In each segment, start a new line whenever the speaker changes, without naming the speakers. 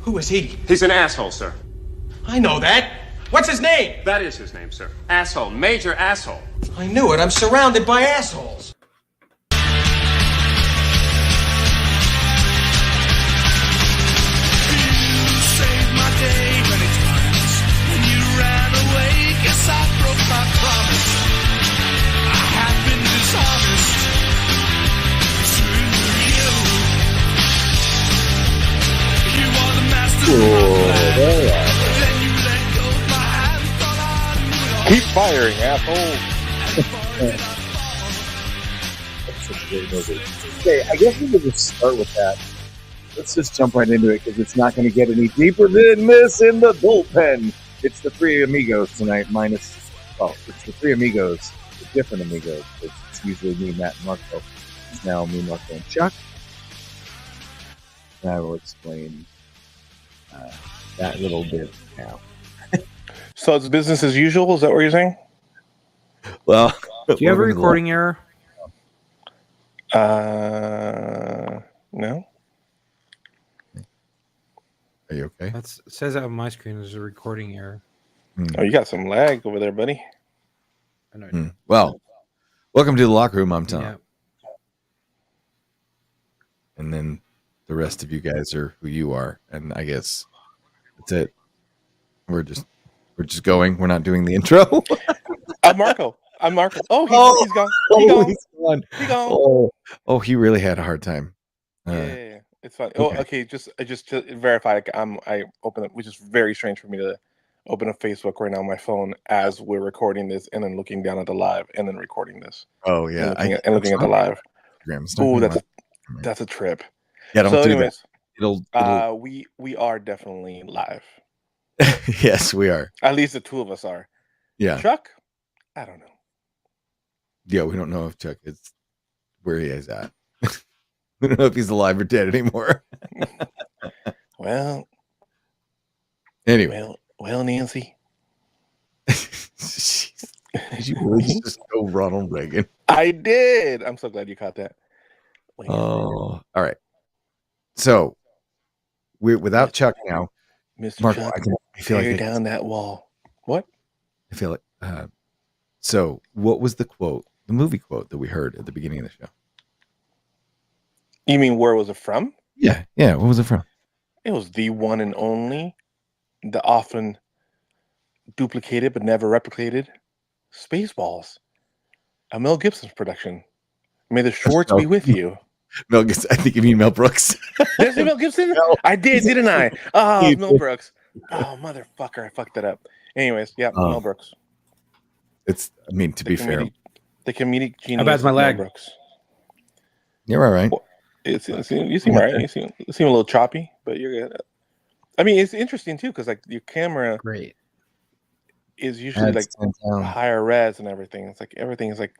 Who is he?
He's an asshole, sir.
I know that. What's his name?
That is his name, sir. Asshole. Major asshole.
I knew it. I'm surrounded by assholes.
Keep firing, asshole.
That's such a great movie. Okay, I guess we could just start with that. Let's just jump right into it because it's not going to get any deeper than this in the bullpen. It's the three amigos tonight, it's the three amigos, the different amigos. It's usually me, Matt, and Marco. It's now me, Marco, and Chuck. And I will explain that little bit now.
So it's business as usual? Is that what you're saying?
Well,
do you have a recording error?
No.
Are you okay?
It says that on my screen there's a recording error.
Oh, you got some lag over there, buddy.
I know.
Well, welcome to the locker room. I'm Tom.
Yeah.
And then the rest of you guys are who you are. And I guess that's it. We're just going. We're not doing the intro.
I'm Marco. I'm Marco. Oh, he's gone.
He's gone.
He's gone.
Oh, he really had a hard time.
Yeah, it's fine. Oh, okay. Just to verify, I open it, which is very strange for me to open up Facebook right now on my phone as we're recording this, and then looking down at the live, and then recording this.
Oh yeah,
and looking at the live. Oh, that's a trip.
Yeah, don't do
anyways,
that. It'll...
we are definitely live.
Yes, we are.
At least the two of us are.
Yeah.
Chuck, I don't know.
Yeah, we don't know if Chuck is where he is at. We don't know if he's alive or dead anymore.
Well,
anyway.
Well, Nancy.
Did you really just go Ronald Reagan?
I did. I'm so glad you caught that.
All right. So we're without Chuck now.
Mr.
Marco,
Chuck,
I feel like
down that wall. What?
I feel like. So, what was the quote, the movie quote that we heard at the beginning of the show?
You mean where was it from?
Yeah. What was it from?
It was the one and only, the often duplicated but never replicated, Spaceballs, a Mel Gibson's production. May the Schwartz be with you.
Mel Gibson. I think you mean Mel Brooks.
Did I say Mel Gibson? No. I did, didn't I? Oh, Mel Brooks. Oh, motherfucker, I fucked that up. Anyways, yeah, Mel Brooks.
To be fair,
the comedic genius.
How bad's my lag?
Mel Brooks.
You're all right.
Well, you seem right. You seem a little choppy, but you're good. I mean, it's interesting too because like your camera is usually like higher res and everything. It's like everything is like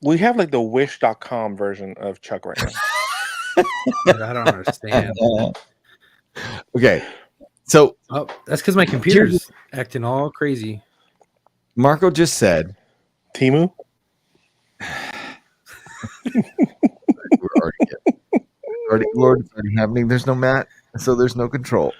we have like the Wish.com version of Chuck right now.
I don't understand.
Okay, so
that's because my computer's acting all crazy.
Marco just said,
"Timu."
Lord, it's already happening. There's no Matt, so there's no control.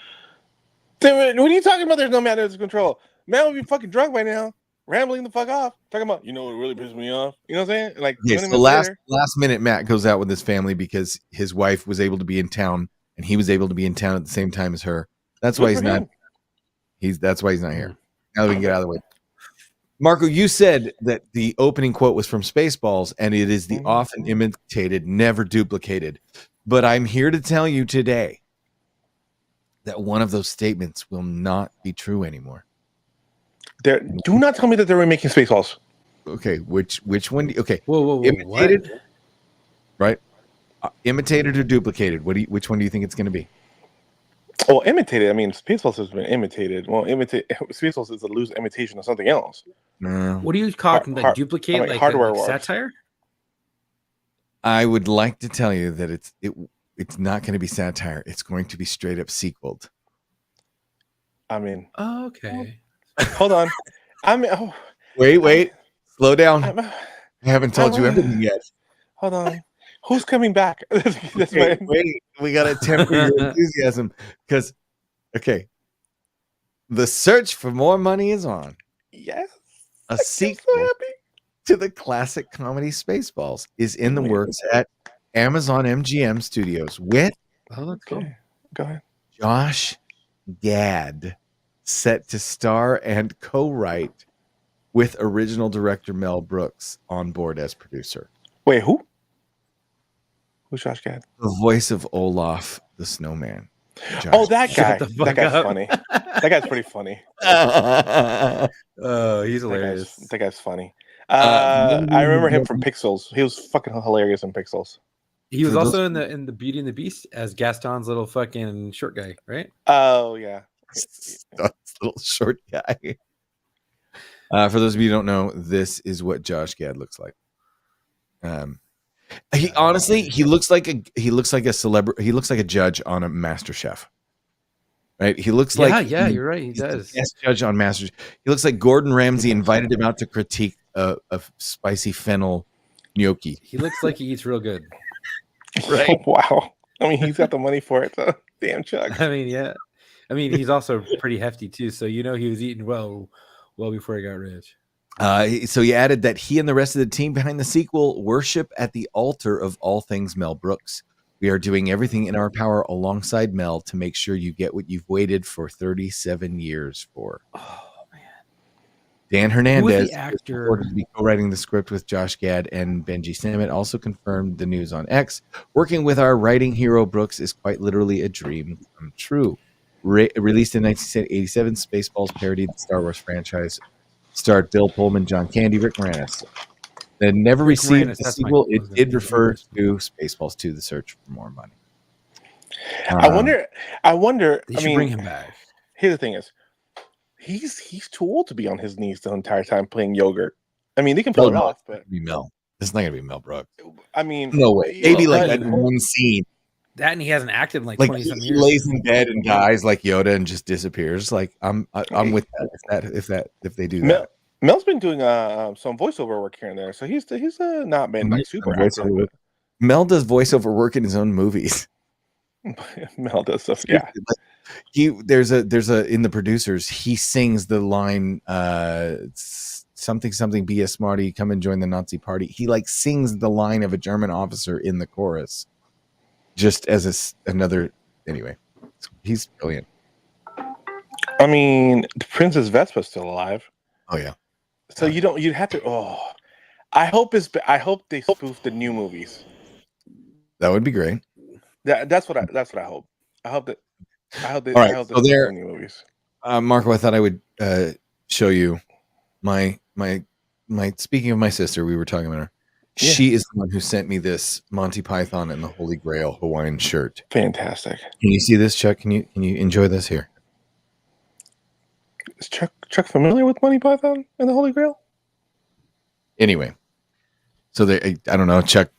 What are you talking about? There's no Matt, there's control. Matt would be fucking drunk right now, rambling the fuck off, talking about what really pissed me off. You know what I'm saying? Like,
so last minute, Matt goes out with his family because his wife was able to be in town, and he was able to be in town at the same time as her. That's why he's not. That's why he's not here. Now we can get out of the way. Marco, you said that the opening quote was from Spaceballs, and it is the often imitated, never duplicated. But I'm here to tell you today that one of those statements will not be true anymore.
Do not tell me that they're remaking Spaceballs.
Okay, which one?
Whoa,
imitated, what? Right? Imitated or duplicated? Which one do you think it's going to be?
Well, imitated. I mean, Spaceballs has been imitated. Well, Spaceballs is a loose imitation of something else.
No.
What are you talking about? Duplicate, like
hardware
like satire?
I would like to tell you that it's not going to be satire. It's going to be straight up sequeled.
I mean,
okay.
Hold on.
Wait. Slow down. I haven't told you everything yet.
Hold on. Who's coming back?
Wait. We got to temper your enthusiasm because Okay. The search for more money is on.
Yes.
A sequel
so happy.
to the classic comedy Spaceballs is in the works at Amazon MGM Studios with
that's cool.
Go ahead.
Josh Gad set to star and co-write with original director Mel Brooks on board as producer.
Wait, who? Who's Josh Gad?
The voice of Olaf the Snowman. Josh.
Oh, that guy.
the fuck
That guy's
up.
funny. That guy's pretty funny.
Oh, he's hilarious.
That guy's funny. I remember him from Pixels. He was fucking hilarious in Pixels.
He was also in the Beauty and the Beast as Gaston's little fucking short guy, right?
Oh yeah,
little short guy. For those of you who don't know, this is what Josh Gad looks like. He honestly, he looks like a celebrity. He looks like a judge on a MasterChef. Right? He looks like
you're right. He does.
Guest judge on MasterChef. He looks like Gordon Ramsay invited him out to critique a spicy fennel gnocchi.
He looks like he eats real good.
Right? Wow. I mean, he's got the money for it. So damn, Chuck.
I mean, yeah. I mean, he's also pretty hefty too. So he was eating well before he got rich.
So he added that he and the rest of the team behind the sequel worship at the altar of all things Mel Brooks. We are doing everything in our power alongside Mel to make sure you get what you've waited for 37 years for.
Oh man!
Dan Hernandez,
the actor
reported to be co-writing the script with Josh Gad and Benji Sammet, also confirmed the news on X. Working with our writing hero Brooks is quite literally a dream come true. Released in 1987, Spaceballs parodied the Star Wars franchise. Starred Bill Pullman, John Candy, Rick Moranis. That never received a sequel. It did refer to Spaceballs 2: The Search for More Money.
I wonder.
They should bring him back.
Here's the thing: is he's too old to be on his knees the entire time playing yogurt. I mean, they can pull it off, but
be Mel. It's not gonna be Mel Brooks.
I mean,
no way. Maybe like that one scene.
That and he hasn't acted in like 20-some years.
He lays in bed and dies like Yoda and just disappears. Like I'm with that if they do that.
Mel's been doing some voiceover work here and there, so he's not been like super active.
Mel does voiceover work in his own movies.
Mel does stuff, yeah.
There's a in the producers, he sings the line something be a smarty, come and join the Nazi party. He like sings the line of a German officer in the chorus. Just as another, anyway, he's brilliant.
I mean, Princess Vespa's still alive.
Oh yeah.
So you'd have to. Oh, I hope they spoof the new movies.
That would be great.
That's what I hope. I hope they.
All right. So there,
the new movies.
Marco, I thought I would show you my. Speaking of my sister, we were talking about her. Yeah. She is the one who sent me this Monty Python and the Holy Grail Hawaiian shirt.
Fantastic. Can
you see this, Chuck? Can you enjoy this here?
Is Chuck familiar with Monty Python and the Holy Grail?
Anyway, so I don't know. Chuck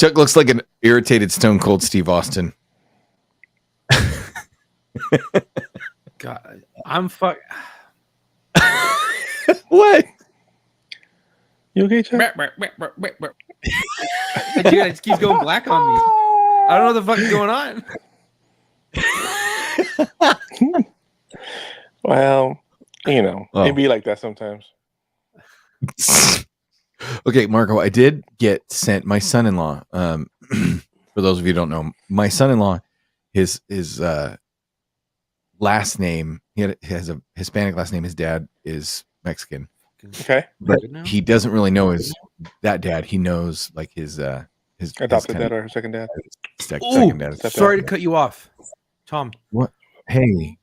looks like an irritated Stone Cold Steve Austin.
God, I'm fuck.
What?
You okay, Chuck?
Dude, it just keeps going black on me. I don't know what the fuck is going on.
Well, it'd be like that sometimes.
Okay, Marco, I did get sent my son-in-law. For those of you who don't know, my son-in-law, his last name, he has a Hispanic last name. His dad is Mexican.
Okay,
but he doesn't really know that dad. He knows like his
adopted dad or his second dad.
Second dad. Sorry to cut you off, Tom.
What? Hey.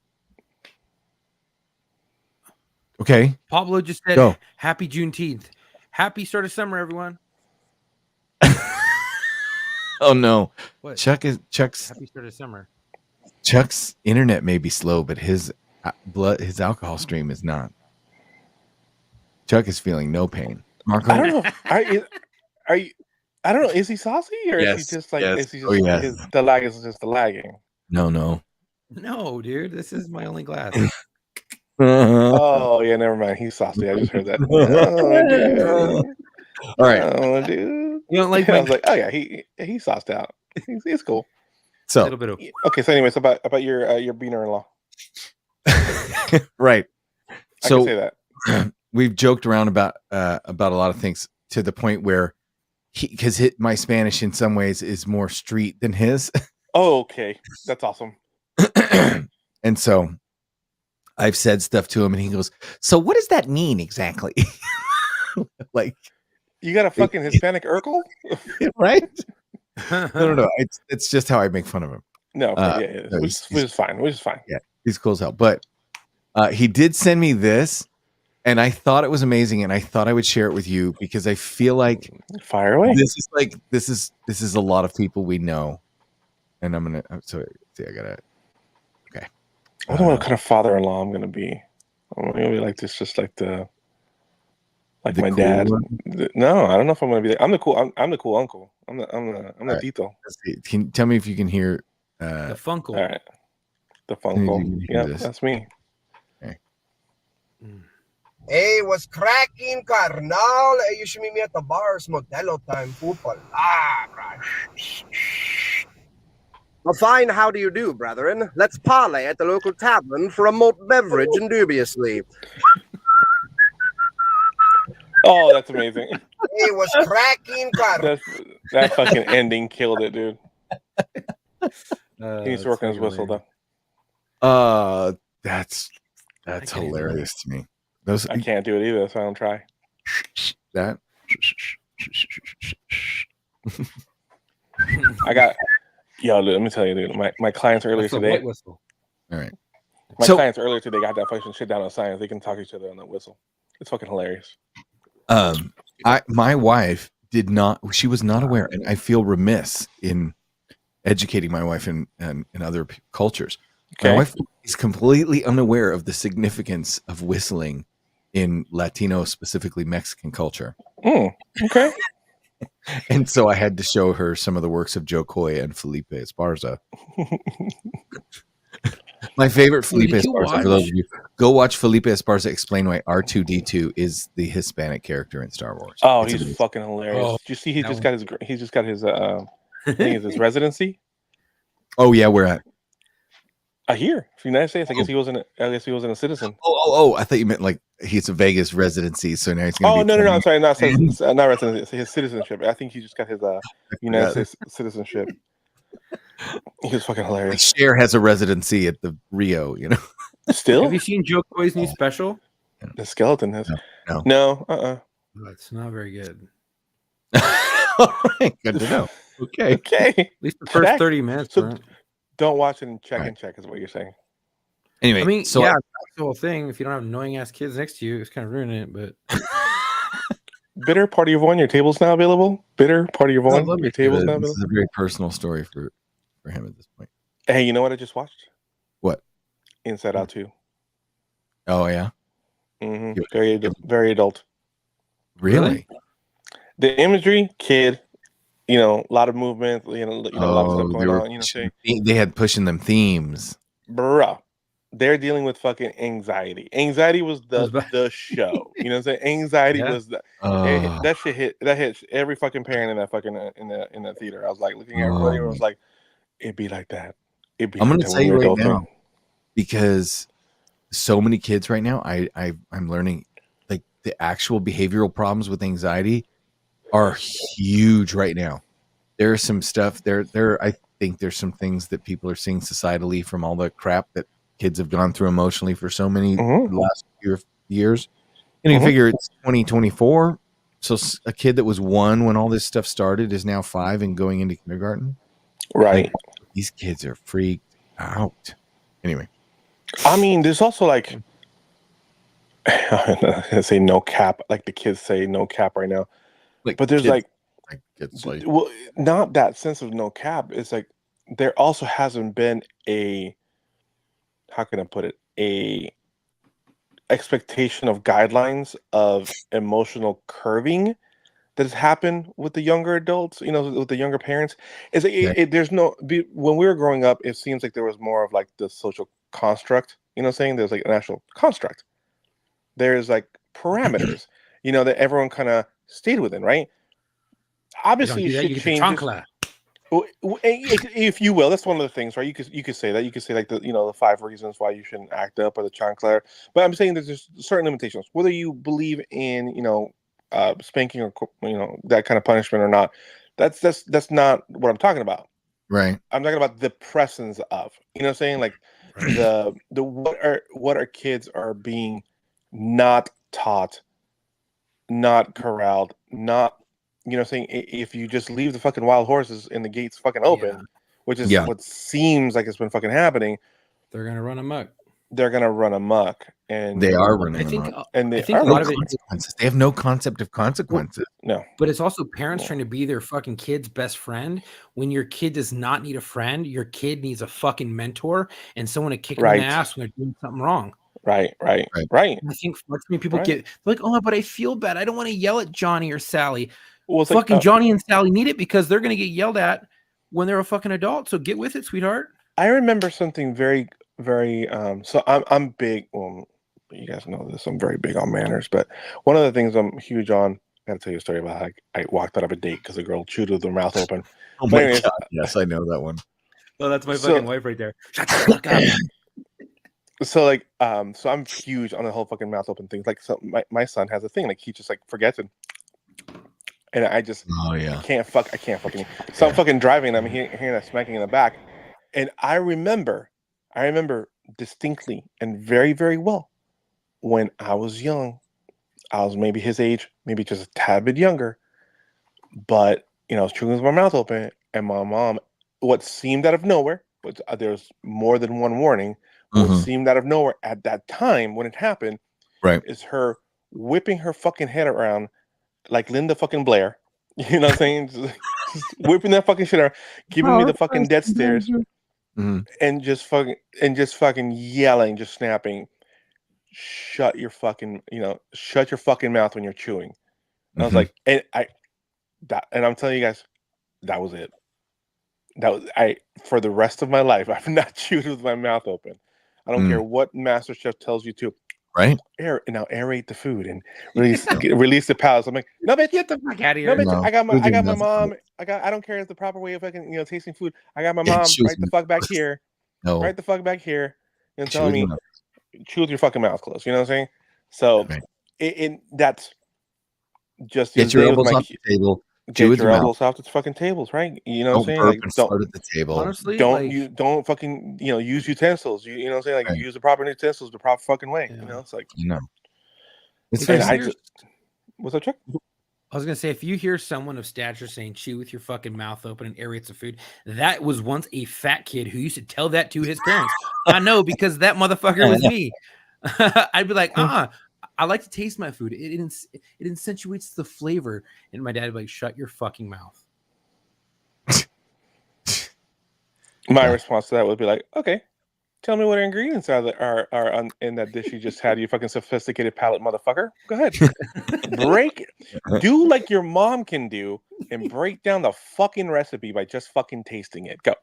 Okay.
Pablo just said,
Go.
Happy Juneteenth. Happy start of summer, everyone.
Oh no.
What?
Chuck's
Happy start of summer.
Chuck's internet may be slow, but his alcohol stream is not. Chuck is feeling no pain. Marco,
I don't know. Are you? I don't know. Is he saucy or is he just like? Yes. Is he just, the lag is just the lagging?
No,
dude. This is my only glass.
Oh yeah, never mind. He's saucy. I just heard that.
All right.
Oh, dude.
You don't like?
I was like, oh yeah, he's sauced out. He's cool.
So
a little bit of
okay. So, anyways, about your beaner-in-law.
right.
I
So
can say that.
we've joked around about a lot of things to the point where because my Spanish in some ways is more street than his.
Oh, okay. That's awesome.
And so I've said stuff to him and he goes, so what does that mean exactly? Like,
you got a fucking Hispanic Urkel?
Right? No. It's just how I make fun of him.
No, yeah.
No,
Which is fine.
Yeah, he's cool as hell. But he did send me this, and I thought it was amazing, and I thought I would share it with you because I feel like
fire away.
This is a lot of people we know, and I'm gonna. So see, I gotta. Okay.
I don't know what kind of father-in-law I'm gonna be. I'm gonna be like this, just like the my
cool
dad.
one?
No, I don't know if I'm gonna be. I'm the cool. I'm the cool uncle. I'm the Tito.
Let's see. Can you tell me if you can hear
the Funkle.
All right. The Funkle. Yeah, that's me.
Okay.
Hey, what's cracking, carnal? Hey, you should meet me at the bars. Modelo time. Well, fine. How do you do, brethren? Let's parlay at the local tavern for a malt beverage and dubiously.
Oh, that's amazing.
Hey, what's cracking, carnal?
That fucking ending killed it, dude. He needs to work on his whistle, though.
That's hilarious to me. Those
I can't do it either, so I don't try.
That
I got. Yo, let me tell you, dude. My clients earlier today.
Whistle.
All right.
My clients earlier today got that fucking shit down on science. They can talk to each other on that whistle. It's fucking hilarious.
My wife did not. She was not aware, and I feel remiss in educating my wife in other cultures. Okay. My wife is completely unaware of the significance of whistling in Latino, specifically Mexican culture.
Okay.
And so I had to show her some of the works of Joe Coy and Felipe Esparza. My favorite Felipe Esparza, for those of you, go watch Felipe Esparza explain why R2-D2 is the Hispanic character in Star Wars.
Oh, he's amazing. Fucking hilarious. Did you see he's just got his his residency?
Oh yeah, where at?
Here, for the United States. I guess he wasn't a citizen.
Oh! I thought you meant like he's a Vegas residency, so now he's going to be.
No! I'm sorry, not residency. His citizenship. I think he just got his United States citizenship. He was fucking hilarious.
Cher has a residency at the Rio, you know.
Still,
have you seen Joe Coy's new special?
The skeleton has.
No. That's not very good.
All right, good to know. Okay.
At least the first 30 minutes.
So don't watch it and check and check is what you're saying.
Anyway,
I mean, that's the whole thing. If you don't have annoying ass kids next to you, it's kind of ruining it. But
Bitter Party of One, your table's now available. Bitter Party of One, your table's now available.
This is a very personal story for him at this point.
Hey, you know what I just watched?
What?
Inside Out 2.
Oh yeah.
Mm-hmm. Very adult.
Really?
The imagery, kid. You know, a lot of movement. You know, a lot of stuff going on. You know,
they had pushing them themes.
Bruh, they're dealing with fucking anxiety. Anxiety was the show. You know what I'm saying? Anxiety was that shit hit. That hits every fucking parent in that fucking in that theater. I was like looking at everybody. And I was like, it'd be like that. I'm
going to tell you right now, because so many kids right now, I'm learning like the actual behavioral problems with anxiety are huge right now. There's some stuff there. I think there's some things that people are seeing societally from all the crap that kids have gone through emotionally for so many last few years. And you figure it's 2024. So a kid that was 1 when all this stuff started is now 5 and going into kindergarten.
Right.
Like, these kids are freaked out. Anyway.
I mean, there's also like, I say no cap, like the kids say no cap right now. Like, but there's
kids,
well, not that sense of no cap. It's like there also hasn't been a, how can I put it, a expectation of guidelines of emotional curving that has happened with the younger adults, you know, with the younger parents. Is there's no, when we were growing up, it seems like there was more of like the social construct, you know what I'm saying? There's like an actual construct. There's like parameters, you know, that everyone kind of stayed within, right? Obviously, shit changes. If you will, that's one of the things, right? You could say that. You could say like the 5 reasons why you shouldn't act up or the chancler. But I'm saying there's just certain limitations. Whether you believe in spanking or that kind of punishment or not, that's not what I'm talking about.
Right.
I'm talking about the presence of. You know what I'm saying? Like the what our kids are being not taught, not corralled, not. Saying if you just leave the fucking wild horses in the gates fucking open, which is what seems like it's been fucking happening,
they're gonna run amok.
They're gonna run amok, and
they are running amok.
And
I think a lot of consequences. They have no concept of consequences.
No,
but it's also parents trying to be their fucking kid's best friend. When your kid does not need a friend, your kid needs a fucking mentor and someone to kick them in the ass when they're doing something wrong.
Right.
I think people get like, oh, but I feel bad. I don't want to yell at Johnny or Sally. Well, fucking Johnny and Sally need it because they're gonna get yelled at when they're a fucking adult. So get with it, sweetheart.
I remember something very, very. So I'm big. Well, you guys know this. I'm very big on manners. But one of the things I'm huge on. I got to tell you a story about how I walked out of a date because a girl chewed with her mouth open.
Oh my god! Yes, I know that one.
Oh, that's my fucking wife right there. Shut the fuck up.
So so I'm huge on the whole fucking mouth open thing. Like, so my son has a thing. Like he just like forgets it. And I just I can't fucking. So I'm fucking driving. And I'm hearing that smacking in the back, and I remember distinctly and very, very well when I was young. I was maybe his age, maybe just a tad bit younger, but I was chewing with my mouth open, and my mom, what seemed out of nowhere, which there's more than one warning, what seemed out of nowhere at that time when it happened, is her whipping her fucking head around. Like Linda fucking Blair, you know what I'm saying? Just whipping that fucking shit around, giving me the fucking death stares, and just fucking yelling, just snapping. Shut your fucking mouth when you're chewing. And I was like, and I'm telling you guys, that was it. For the rest of my life, I've not chewed with my mouth open. I don't care what Master Chef tells you to.
Right.
Aerate the food and release the palates. I'm like, no, bitch,
get the fuck out of here.
No, bitch, I got my mom. I don't care if the proper way of fucking tasting food. I got my mom right the fuck back here.
No.
Right the fuck back here. And telling me, chew with your fucking mouth closed. You know what I'm saying? So that's just
get your elbows off the table.
Get your elbows off the fucking tables, right? You know what I'm saying? Like,
don't at the table.
Honestly,
don't fucking use utensils. You know what I'm saying? Like use the proper utensils the proper fucking way. Yeah. It's like
It's
what's up, Chuck?
I was gonna say, if you hear someone of stature saying "chew with your fucking mouth open" and aerates the food, that was once a fat kid who used to tell that to his parents. I know because that motherfucker was me. I'd be like, I like to taste my food. It accentuates the flavor. And my dad would be like, shut your fucking mouth.
My response to that would be like, okay, tell me what ingredients are in that dish you just had, you fucking sophisticated palate motherfucker. Go ahead. Do like your mom can do and break down the fucking recipe by just fucking tasting it. Go.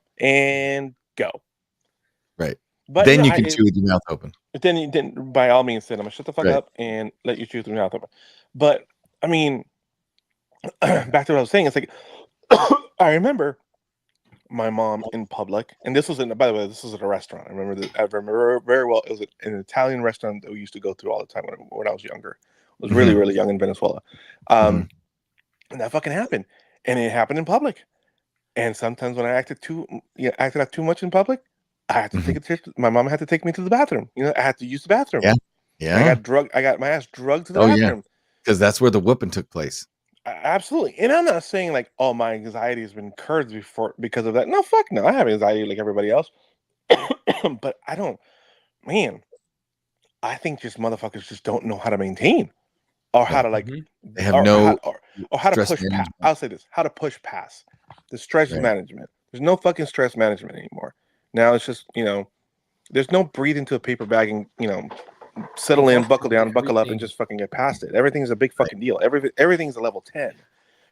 Right.
But
then you can chew with your mouth open.
Then by all means, then I'm gonna shut the fuck up and let you chew with your mouth open. But I mean, back to what I was saying, it's like I remember my mom in public, and this was by the way, this was at a restaurant. I remember very well. It was an Italian restaurant that we used to go through all the time when I was younger. I was really, really young in Venezuela. And that fucking happened. And it happened in public. And sometimes when I acted out too much in public, I had to take a trip. My mom had to take me to the bathroom. I had to use the bathroom.
Yeah.
I got my ass drugged to the bathroom.
Because that's where the whooping took place.
Absolutely. And I'm not saying like, oh, my anxiety has been curbed because of that. No, fuck no. I have anxiety like everybody else. But I don't, I think just motherfuckers just don't know how to maintain or how to like,
they have or
how to push past. I'll say this, how to push past the stress management. There's no fucking stress management anymore. Now it's just, there's no breathe into a paper bag and, settle in, buckle down, buckle up, and just fucking get past it. Everything's a big fucking deal. Everything's a level 10.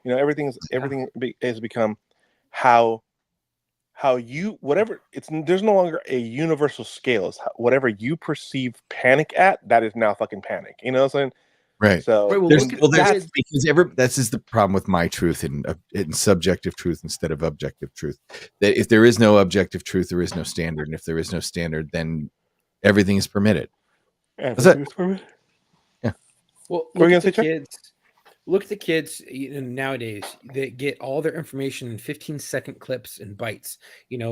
Everything has become how you, whatever, there's no longer a universal scale. It's whatever you perceive panic at, that is now fucking panic. You know what I'm saying?
Right.
So
Right, well,
There's,
look at-
well, there's
that's-
because that's just the problem with my truth and subjective truth instead of objective truth. That if there is no objective truth, there is no standard, and if there is no standard, then everything is permitted. What's that? Yeah.
Well,
What were
look
you
at the
gonna say, Chuck?
kids. Look at the kids nowadays. They get all their information in 15-second clips and bites,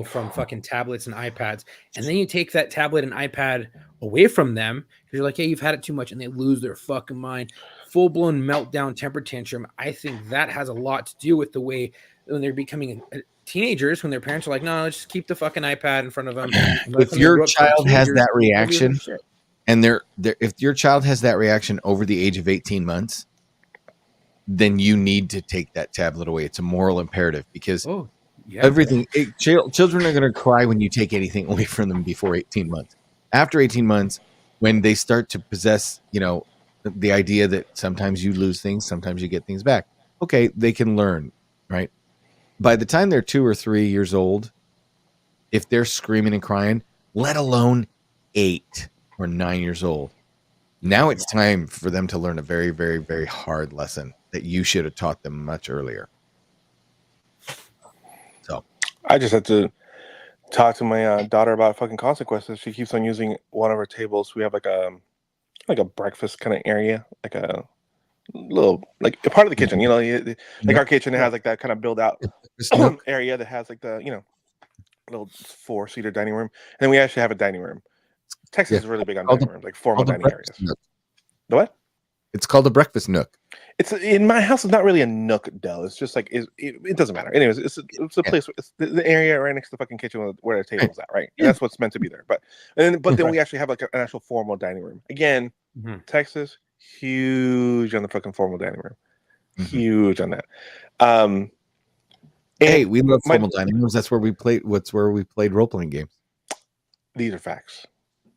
from fucking tablets and iPads. And then you take that tablet and iPad away from them because you're like, hey, you've had it too much, and they lose their fucking mind. Full-blown meltdown, temper tantrum. I think that has a lot to do with the way when they're becoming teenagers, when their parents are like, no, let's just keep the fucking iPad in front of them.
If your child has that reaction, and if your child has that reaction over the age of 18 months, then you need to take that tablet away. It's a moral imperative because children are going to cry when you take anything away from them before 18 months. After 18 months, when they start to possess, the idea that sometimes you lose things, sometimes you get things back. Okay, they can learn, right? By the time they're 2 or 3 years old, if they're screaming and crying, let alone 8 or 9 years old, now it's time for them to learn a very, very, very hard lesson that you should have taught them much earlier. So
I just had to talk to my daughter about fucking consequences. She keeps on using one of our tables. We have like a breakfast kind of area, like a little like a part of the kitchen. Like our kitchen has like that kind of build out area that has like the little 4-seater dining room, and then we actually have a dining room. Texas is really big on dining rooms, like formal dining areas. The what?
It's called a breakfast nook.
It's in my house. It's not really a nook, Dell. It's just like it doesn't matter. Anyways, it's a place. It's the area right next to the fucking kitchen where the table's at, right? And that's what's meant to be there. But then we actually have like an actual formal dining room. Again, Texas, huge on the fucking formal dining room. Huge on that.
Hey, we love formal dining rooms. That's where we played. Where we played role playing games.
These are facts.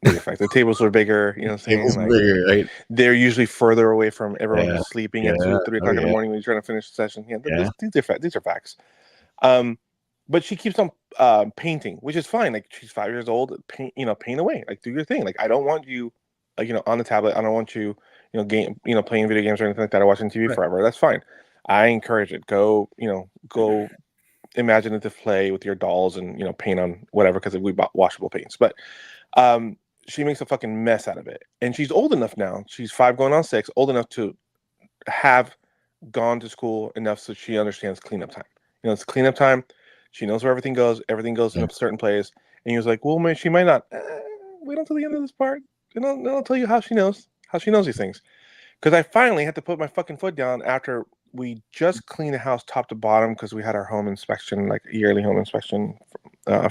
The tables are bigger, you know what I'm saying? Like,
bigger, right?
They're usually further away from everyone who's sleeping at 2 or 3 o'clock in the morning when you're trying to finish the session. These are facts. But she keeps on painting, which is fine. Like she's 5 years old, paint away. Like do your thing. Like I don't want you on the tablet. I don't want you, playing video games or anything like that or watching TV forever. That's fine. I encourage it. Go imaginative play with your dolls and paint on whatever because we bought washable paints. But she makes a fucking mess out of it. And she's old enough now. She's 5 going on 6, old enough to have gone to school enough so she understands cleanup time. It's cleanup time. She knows where everything goes. Everything goes in a certain place. And he was like, well, man, she might not. Wait until the end of this part. And I'll tell you how she knows these things. Because I finally had to put my fucking foot down after we just cleaned the house top to bottom because we had our home inspection, like yearly home inspection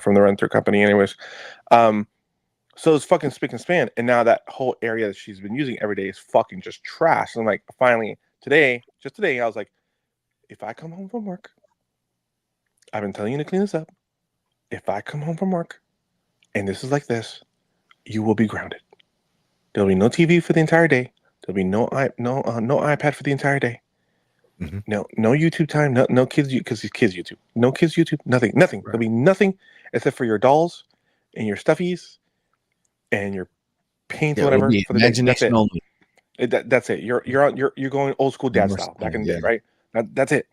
from the renter company anyways. So it's fucking spick and span. And now that whole area that she's been using every day is fucking just trash. And I'm like, finally, today, I was like, if I come home from work, I've been telling you to clean this up. If I come home from work and this is like this, you will be grounded. There'll be no TV for the entire day. There'll be no iPad for the entire day. No YouTube time. No kids, because these kids YouTube. No kids YouTube. Nothing. Right. There'll be nothing except for your dolls and your stuffies and your paint, whatever. For the imagination only. That's it. You're going old school dad style back in the day, right? That's it.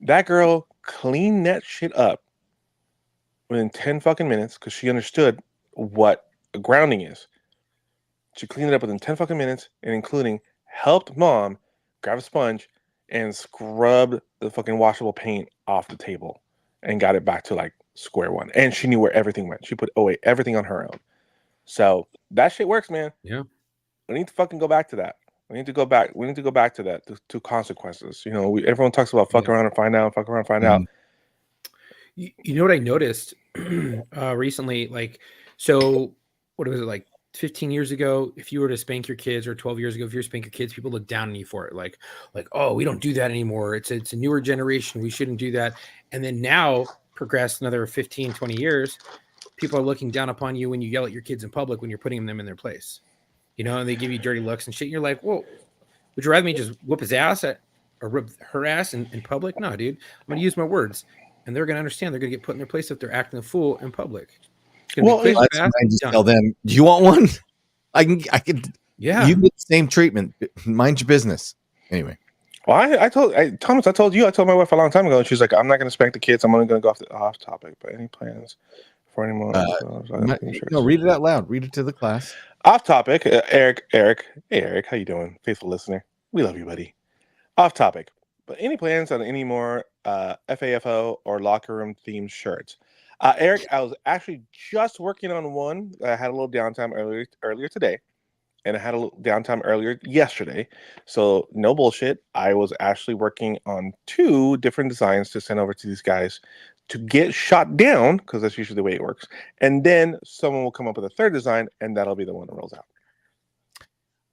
That girl cleaned that shit up within 10 fucking minutes because she understood what grounding is. She cleaned it up within 10 fucking minutes, and including helped mom grab a sponge and scrub the fucking washable paint off the table and got it back to like square one. And she knew where everything went. She put everything on her own. So that shit works, man.
Yeah.
We need to fucking go back to that. We need to go back to that, to consequences. Everyone talks about fuck around and find out, fuck around and find out.
You know what I noticed recently? Like, so what was it, like 15 years ago? If you were to spank your kids, or 12 years ago, if you were to spank your kids, people look down on you for it. Like, oh, we don't do that anymore. It's a newer generation. We shouldn't do that. And then now, progress another 15, 20 years, people are looking down upon you when you yell at your kids in public when you're putting them in their place. And they give you dirty looks and shit. And you're like, whoa, would you rather me just whoop his ass or rip her ass in public? No, dude. I'm going to use my words. And they're going to understand. They're going to get put in their place if they're acting a fool in public.
Well, I just tell them, do you want one? I can
Yeah.
You get the same treatment. Mind your business. Anyway.
Well, Thomas, I told my wife a long time ago, and she's like, I'm not going to spank the kids. I'm only going to go off topic. But any plans for any more?
No, read it out loud. Read it to the class.
Off topic, Eric. Hey, Eric, how you doing? Faithful listener. We love you, buddy. Off topic. But any plans on any more FAFO or locker room themed shirts? Eric, I was actually just working on one. I had a little downtime earlier today. And I had a little downtime earlier yesterday. So no bullshit. I was actually working on 2 different designs to send over to these guys to get shot down, because that's usually the way it works. And then someone will come up with a 3rd design, and that'll be the one that rolls out.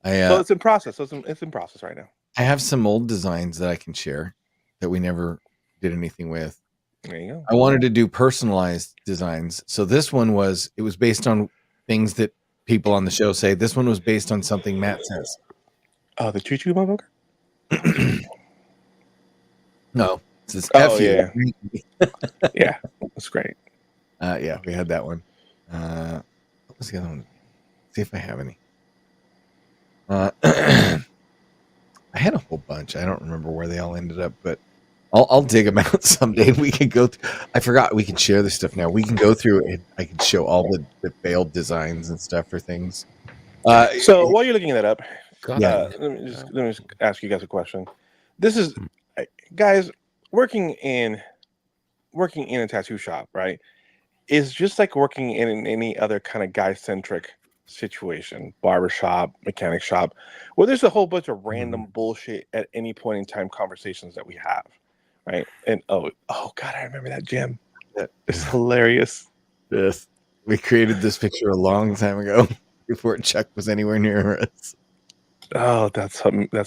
So it's in process. So it's in process right now.
I have some old designs that I can share that we never did anything with.
There you go.
I wanted to do personalized designs. So this one was based on things that people on the show say. This one was based on something Matt says.
Oh, the choo-choo motherfucker?
No, it's this
yeah. Yeah, that's great.
Yeah, we had that one. What was the other one? See if I have any. I had a whole bunch. I don't remember where they all ended up, but I'll dig them out someday. We can go I forgot we can share this stuff now. We can go through and I can show all the failed designs and stuff for things.
So while you're looking that up,
yeah.
let me just ask you guys a question. This is, guys, working in a tattoo shop, right, is just like working in any other kind of guy-centric situation, barbershop, mechanic shop, where there's a whole bunch of random bullshit at any point in time conversations that we have. Right. And oh God, I remember that gym. That is hilarious.
Yes. We created this picture a long time ago before Chuck was anywhere near us.
Oh, that's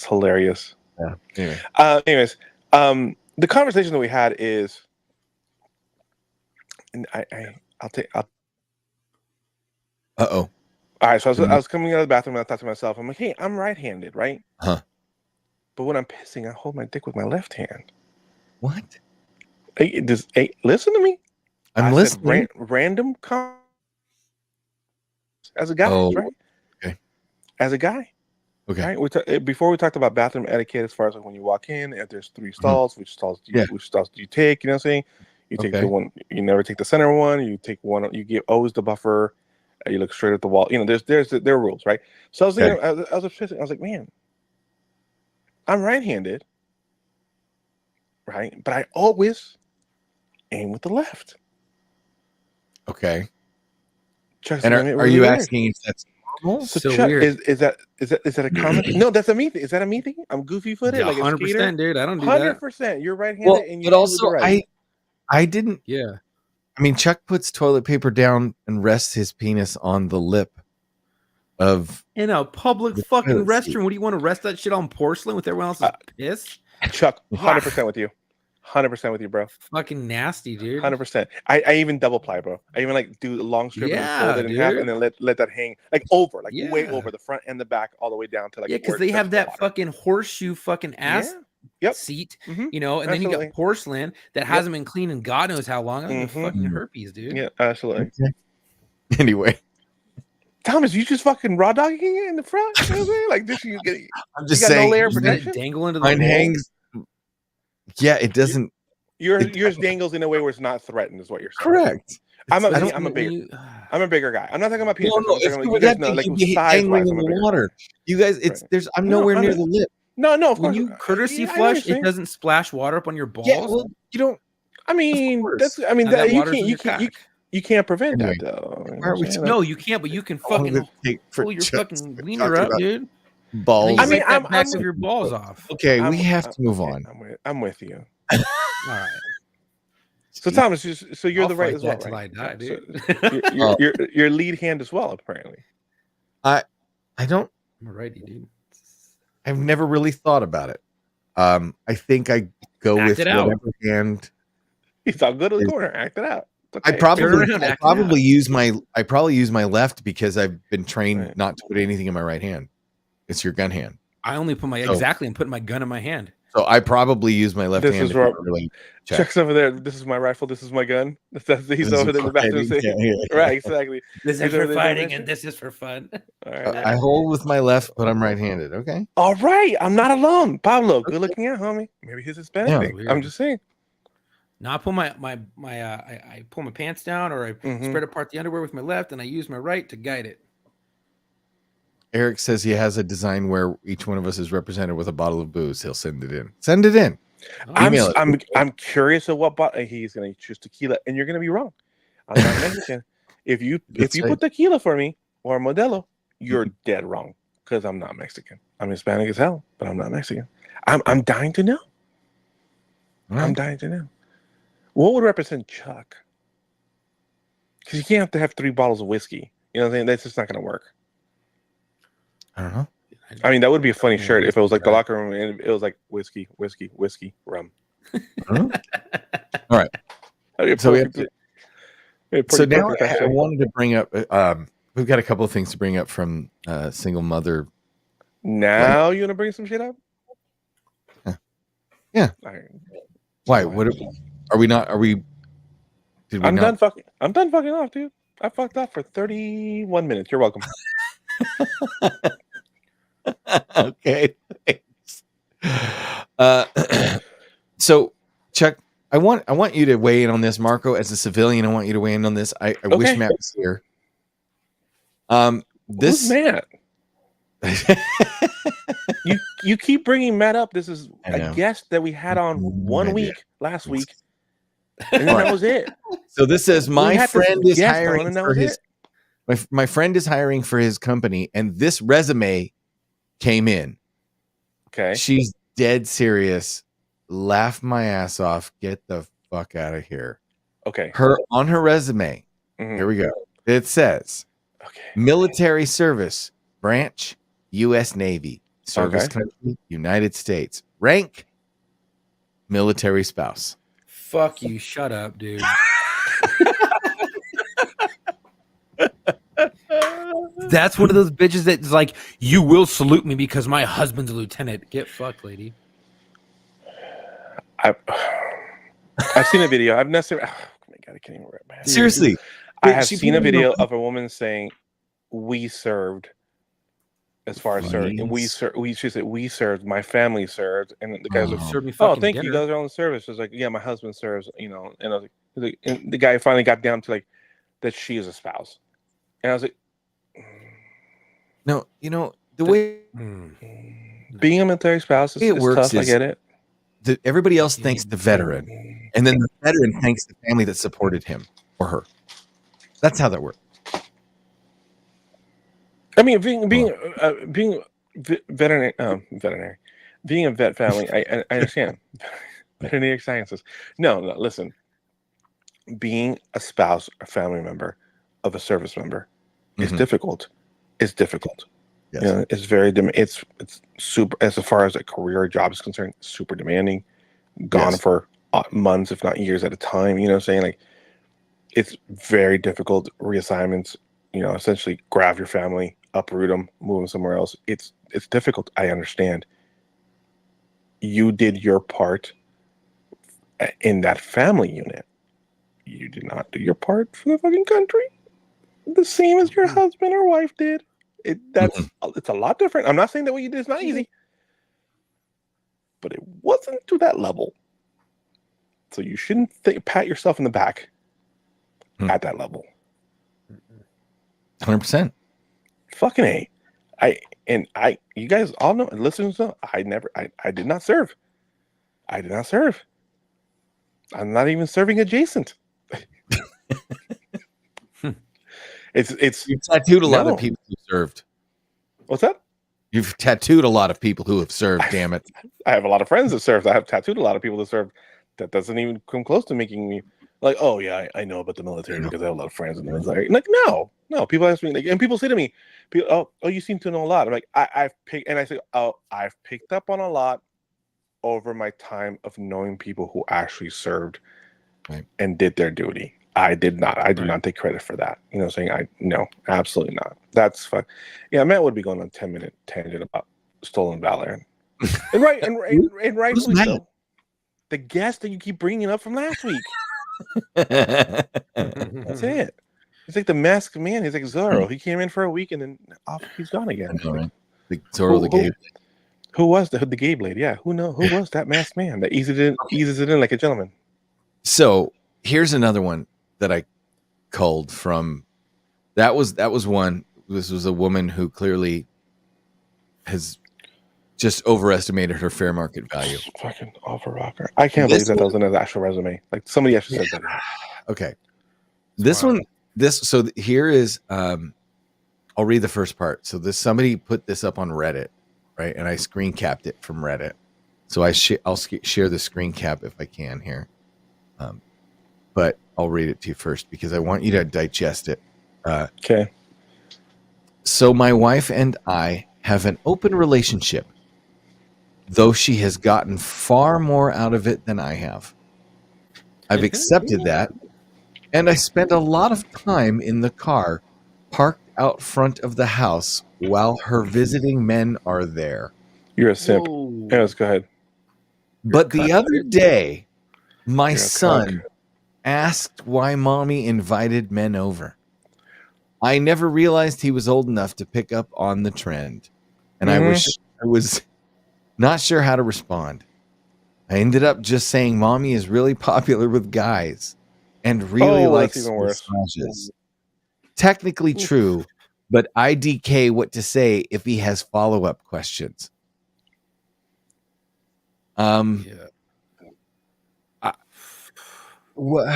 hilarious.
Yeah. Anyway.
Anyways, the conversation that we had is, and I'll take.
Uh-oh.
All right, so I was coming out of the bathroom and I thought to myself, I'm like, hey, I'm right-handed, right?
Huh.
But when I'm pissing, I hold my dick with my left hand.
What?
Hey, listen to me.
I'm listening.
Random as a guy, right?
Okay.
As a guy.
Okay.
Right? Before we talked about bathroom etiquette, as far as like when you walk in, if there's 3 stalls, which stalls do you take? You know what I'm saying? You take the one. You never take the center one. You take one. You give always the buffer. You look straight at the wall. You know, there are rules, right? So I was thinking, I was like, man, I'm right-handed, right? But I always aim with the left.
Okay.
Chuck,
and are you asking if that's normal?
So Chuck,
weird.
is that a common thing? No, that's a me thing. Is that a me thing? I'm goofy footed,
Yeah,
like
100%, dude. I don't do that.
100%. You're right-handed,
well,
and you.
But also,
right.
I didn't.
Yeah.
I mean, Chuck puts toilet paper down and rests his penis on the lip of
In a public fucking restroom. What do you want to rest that shit on porcelain with everyone else's piss?
Chuck, 100% with you. 100% with you, bro.
Fucking nasty, dude.
100%. I even double ply, bro. I even like do a long strip and fold it in half, and then let that hang like over, like way over the front and the back, all the way down to like.
Yeah, because they have that fucking horseshoe fucking ass seat, you know, and then you got porcelain that hasn't been cleaned in God knows how long. I fucking herpes, dude.
Yeah, absolutely.
Anyway,
Thomas, you just fucking raw dogging it in the front. You know what I'm saying? Like this,
I'm just
you got
saying,
no layer of protection.
Dangle into the
mine hangs. Yeah, it doesn't.
Yours dangles in a way where it's not threatened, is what you're saying.
Correct.
I'm a bigger guy. I'm not talking about penis.
No,
you guys know, like size-wise,
in the water. You guys, I'm nowhere near the lip.
No, of
when
course.
you courtesy flush, it doesn't splash water up on your balls.
Yeah, well, you don't.
I mean, you can't prevent that though.
No, you can't. But you can fucking pull your fucking wiener up, dude.
Balls.
I mean, I'm of your balls off.
Okay, we have to move on.
I'm with you.
All right.
So Thomas, so you're the right as well,
till
right?
I die, dude.
So your lead hand as well, apparently.
I don't.
I'm a righty, dude.
I've never really thought about it. I think I go with whatever hand.
He's all good in the corner. Act it out.
Okay. I probably use my left because I've been trained not to put anything in my right hand. It's your gun hand.
I only put exactly. I'm putting my gun in my hand.
So I probably use my left
This
hand.
is where
really
Chuck's over there. This is my rifle. This is my gun. He's over there in the bathroom. Right, exactly.
This is for fighting, and this is for fun.
All right.
I hold with my left, but I'm right-handed. Okay.
All right. I'm not alone. Pablo, good looking out, homie. Maybe he's Hispanic thing.
Weird.
I'm just saying.
Now I pull I pull my pants down, or I spread apart the underwear with my left, and I use my right to guide it.
Eric says he has a design where each one of us is represented with a bottle of booze. He'll send it in. Send it in.
I'm curious of what bottle he's going to choose tequila, and you're going to be wrong. I'm not Mexican. If you put tequila for me or Modelo, you're dead wrong because I'm not Mexican. I'm Hispanic as hell, but I'm not Mexican. I'm dying to know. I'm dying to know. What would represent Chuck? Because you can't have to have 3 bottles of whiskey. You know what I'm saying? That's just not going to work.
I don't know.
I mean, that would be a funny shirt if it was like the locker room and it was like whiskey, rum.
All right. So now I wanted to bring up. We've got a couple of things to bring up from single mother.
Now you want to bring some shit up?
Yeah.
Right.
Why? What are we not? Are we?
I'm done fucking off, dude. I fucked off for 31 minutes. You're welcome.
Okay. Thanks. So, Chuck, I want you to weigh in on this, Marco. As a civilian, I want you to weigh in on this. I wish Matt was here.
Who's Matt? you keep bringing Matt up. This is a guest that we had on one week last week, and then that was it.
So this says my friend is hiring for his. My friend is hiring for his company, and this resume came in.
Okay.
She's dead serious. Laugh my ass off. Get the fuck out of here.
Okay.
On her resume. Here we go. It says, military service branch, U.S. Navy, service country, United States, rank, military spouse.
Fuck you. Shut up, dude. That's one of those bitches that's like, you will salute me because my husband's a lieutenant. Get fucked, lady.
I've seen a video. I've never. Oh my God, I can't even remember.
Seriously,
I have seen a video of a woman saying, "We served." As far as serving, she said, "We served. My family served," and the guy's like, "Oh, thank you. You guys are on the service." It's like, "Yeah, my husband serves." You know, and I was like, and the guy finally got down to like that she is a spouse, and I was like,
"No, you know the way
being a military spouse is
works.
Tough. I get it."
Everybody else thanks the veteran, and then the veteran thanks the family that supported him or her. That's how that works.
I mean, being veterinary, being a vet family, I understand. Veterinary sciences. No, listen. Being a spouse or family member of a service member is difficult. It's difficult. Yes. You know, it's very it's super, as far as a career job is concerned, super demanding. Gone for months, if not years at a time. You know what I'm saying? Like, it's very difficult. Reassignments. You know, essentially grab your family, uproot them, move them somewhere else. It's difficult. I understand. You did your part in that family unit. You did not do your part for the fucking country. The same as your husband or wife did. It's a lot different. I'm not saying that what you did is not easy, but it wasn't to that level. So you shouldn't pat yourself in the back at that level.
100%.
Fucking A. You guys all know, listeners know, I did not serve. I did not serve. I'm not even serving adjacent.
You've tattooed a lot of people who served.
What's that?
You've tattooed a lot of people who have served. Damn it!
I have a lot of friends that served. I have tattooed a lot of people that served. That doesn't even come close to making me like, oh yeah, I know about the military because I have a lot of friends in the military. Like, no. People ask me, like, and people say to me, oh, you seem to know a lot. I'm like, I've picked, and I say, oh, I've picked up on a lot over my time of knowing people who actually served and did their duty. I did not. I do not take credit for that. You know what I'm saying? No, absolutely not. That's fine. Yeah, Matt would be going on a 10-minute tangent about stolen valor. And rightfully
Matt?
so. The guest that you keep bringing up from last week. That's it. He's like the masked man. He's like Zorro. He came in for a week and then off he's gone again.
I know, right? The Zorro the Gabe.
Who was the Gabe lady? Yeah, who was that masked man that eases it in like a gentleman?
So here's another one that I culled from. That was one. This was a woman who clearly has just overestimated her fair market value.
Fucking awful rocker. I can't believe that was in his actual resume. Like somebody actually said that.
Okay. Here is I'll read the first part. So somebody put this up on Reddit, right? And I screen capped it from Reddit. So I'll share the screen cap if I can here. But I'll read it to you first because I want you to digest it.
Okay.
So my wife and I have an open relationship, though she has gotten far more out of it than I have. I've accepted that, and I spend a lot of time in the car parked out front of the house while her visiting men are there.
You're a simp. Yes, go ahead.
But the other day, my son asked why mommy invited men over. I never realized he was old enough to pick up on the trend, and I was not sure how to respond. I ended up just saying mommy is really popular with guys and really likes massages. Technically true, but IDK what to say if he has follow-up questions. What?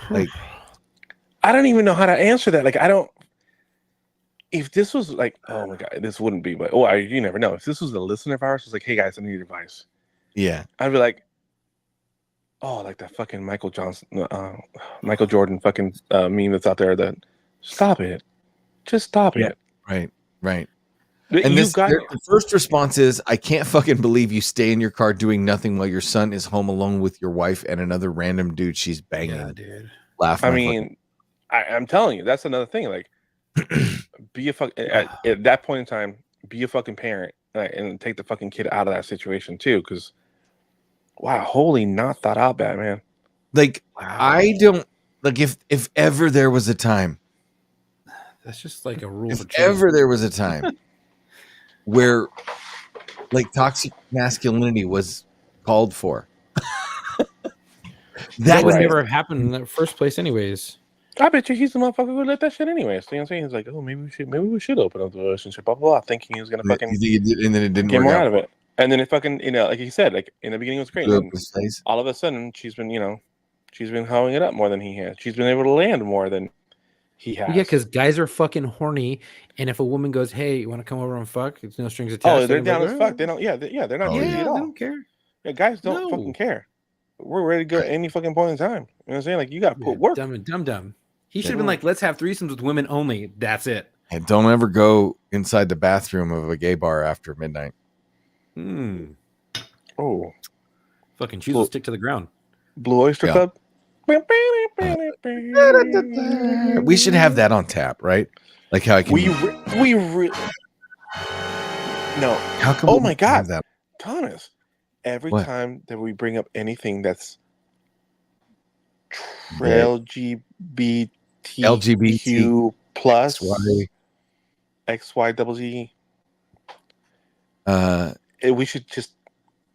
Like,
I don't even know how to answer that. Like, I don't. If this was like, oh my god, this wouldn't be. But you never know. If this was a listener of ours, it's like, hey guys, I need advice.
Yeah,
I'd be like, oh, like that fucking Michael Jordan fucking meme that's out there. That stop it, just stop it.
Right.
And
the first response is, I can't fucking believe you stay in your car doing nothing while your son is home alone with your wife and another random dude she's banging.
Yeah, dude.
Laughing.
I mean, I'm telling you, that's another thing. Like, be a at that point in time, be a fucking parent and take the fucking kid out of that situation too. Because, wow, holy not thought out bad, man.
Like, wow. I don't like if ever there was a time.
That's just like a rule.
If ever there was a time where like toxic masculinity was called for.
that would never have happened in the first place anyways.
I bet you he's the motherfucker who let that shit anyways. You know what I'm saying? He's like, oh, maybe we should open up the relationship, blah, blah, blah, thinking he was going to fucking
and then it didn't
get
work
more
out
of it. And then it fucking, like he said, like in the beginning it was great. And all of a sudden she's been hoeing it up more than he has. She's been able to land more than he has.
Yeah, because guys are fucking horny, and if a woman goes, "Hey, you want to come over and fuck?" It's no strings attached.
Oh, they're down as fuck. They don't. Yeah, they're not crazy at all.
They don't care.
Yeah, guys don't fucking care. We're ready to go at any fucking point in time. You know what I'm saying? Like you got to put work.
Dumb. He should have been like, "Let's have threesomes with women only." That's it.
And don't ever go inside the bathroom of a gay bar after midnight.
Oh,
fucking shoes will stick to the ground.
Blue Oyster Club.
We should have that on tap, right? Like how I can.
We really. No.
How come?
Oh my god,
that?
Thomas! Every time that we bring up anything that's LGBTQ plus XYZZ, we should just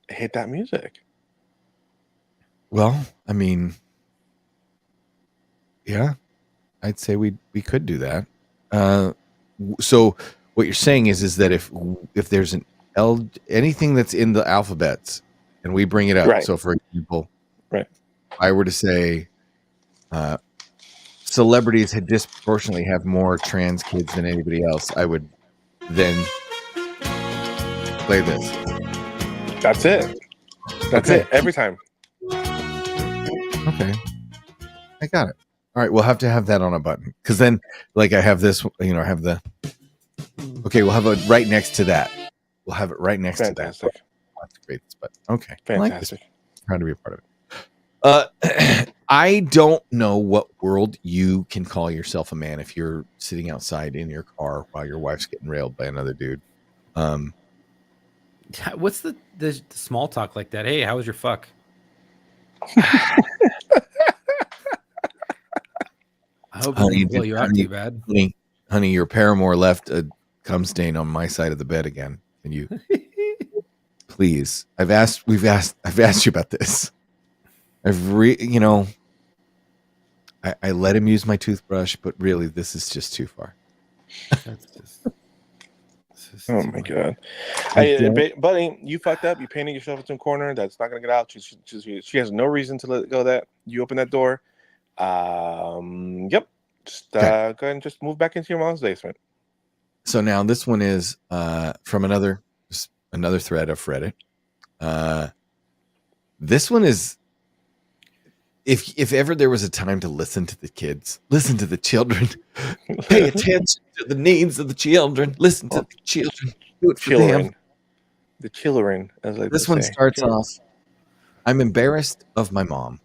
hit that music.
Well, I mean, yeah, I'd say we could do that. So what you're saying is that if there's an anything that's in the alphabets and we bring it up,
right.
So for example,
right,
I were to say celebrities had disproportionately have more trans kids than anybody else, I would then play this.
That's it. That's it every time.
Okay, I got it. All right, we'll have to have that on a button because then, like, I have this. I have the. Okay, we'll have it right next to that. We'll have it right next to that. I'll have to create this, but okay,
fantastic.
I like this. Proud to be a part of it. I don't know what world you can call yourself a man if you're sitting outside in your car while your wife's getting railed by another dude.
What's the small talk like that? Hey, how was your fuck? I hope it didn't blow you out too bad.
Honey, your paramour left a cum stain on my side of the bed again. Can you please? I've asked you about this. I let him use my toothbrush, but really this is just too far.
Oh my god. Hey, buddy, you fucked up. You painted yourself into a corner. That's not gonna get out. She has no reason to let go of that. You open that door. Yep. Just go ahead and just move back into your mom's basement.
So now this one is from another thread of Reddit. This one is if ever there was a time to listen to the kids, listen to the children, pay attention to the needs of the children, listen to the children, do it for them.
The children, as I
this one starts off. I'm embarrassed of my mom.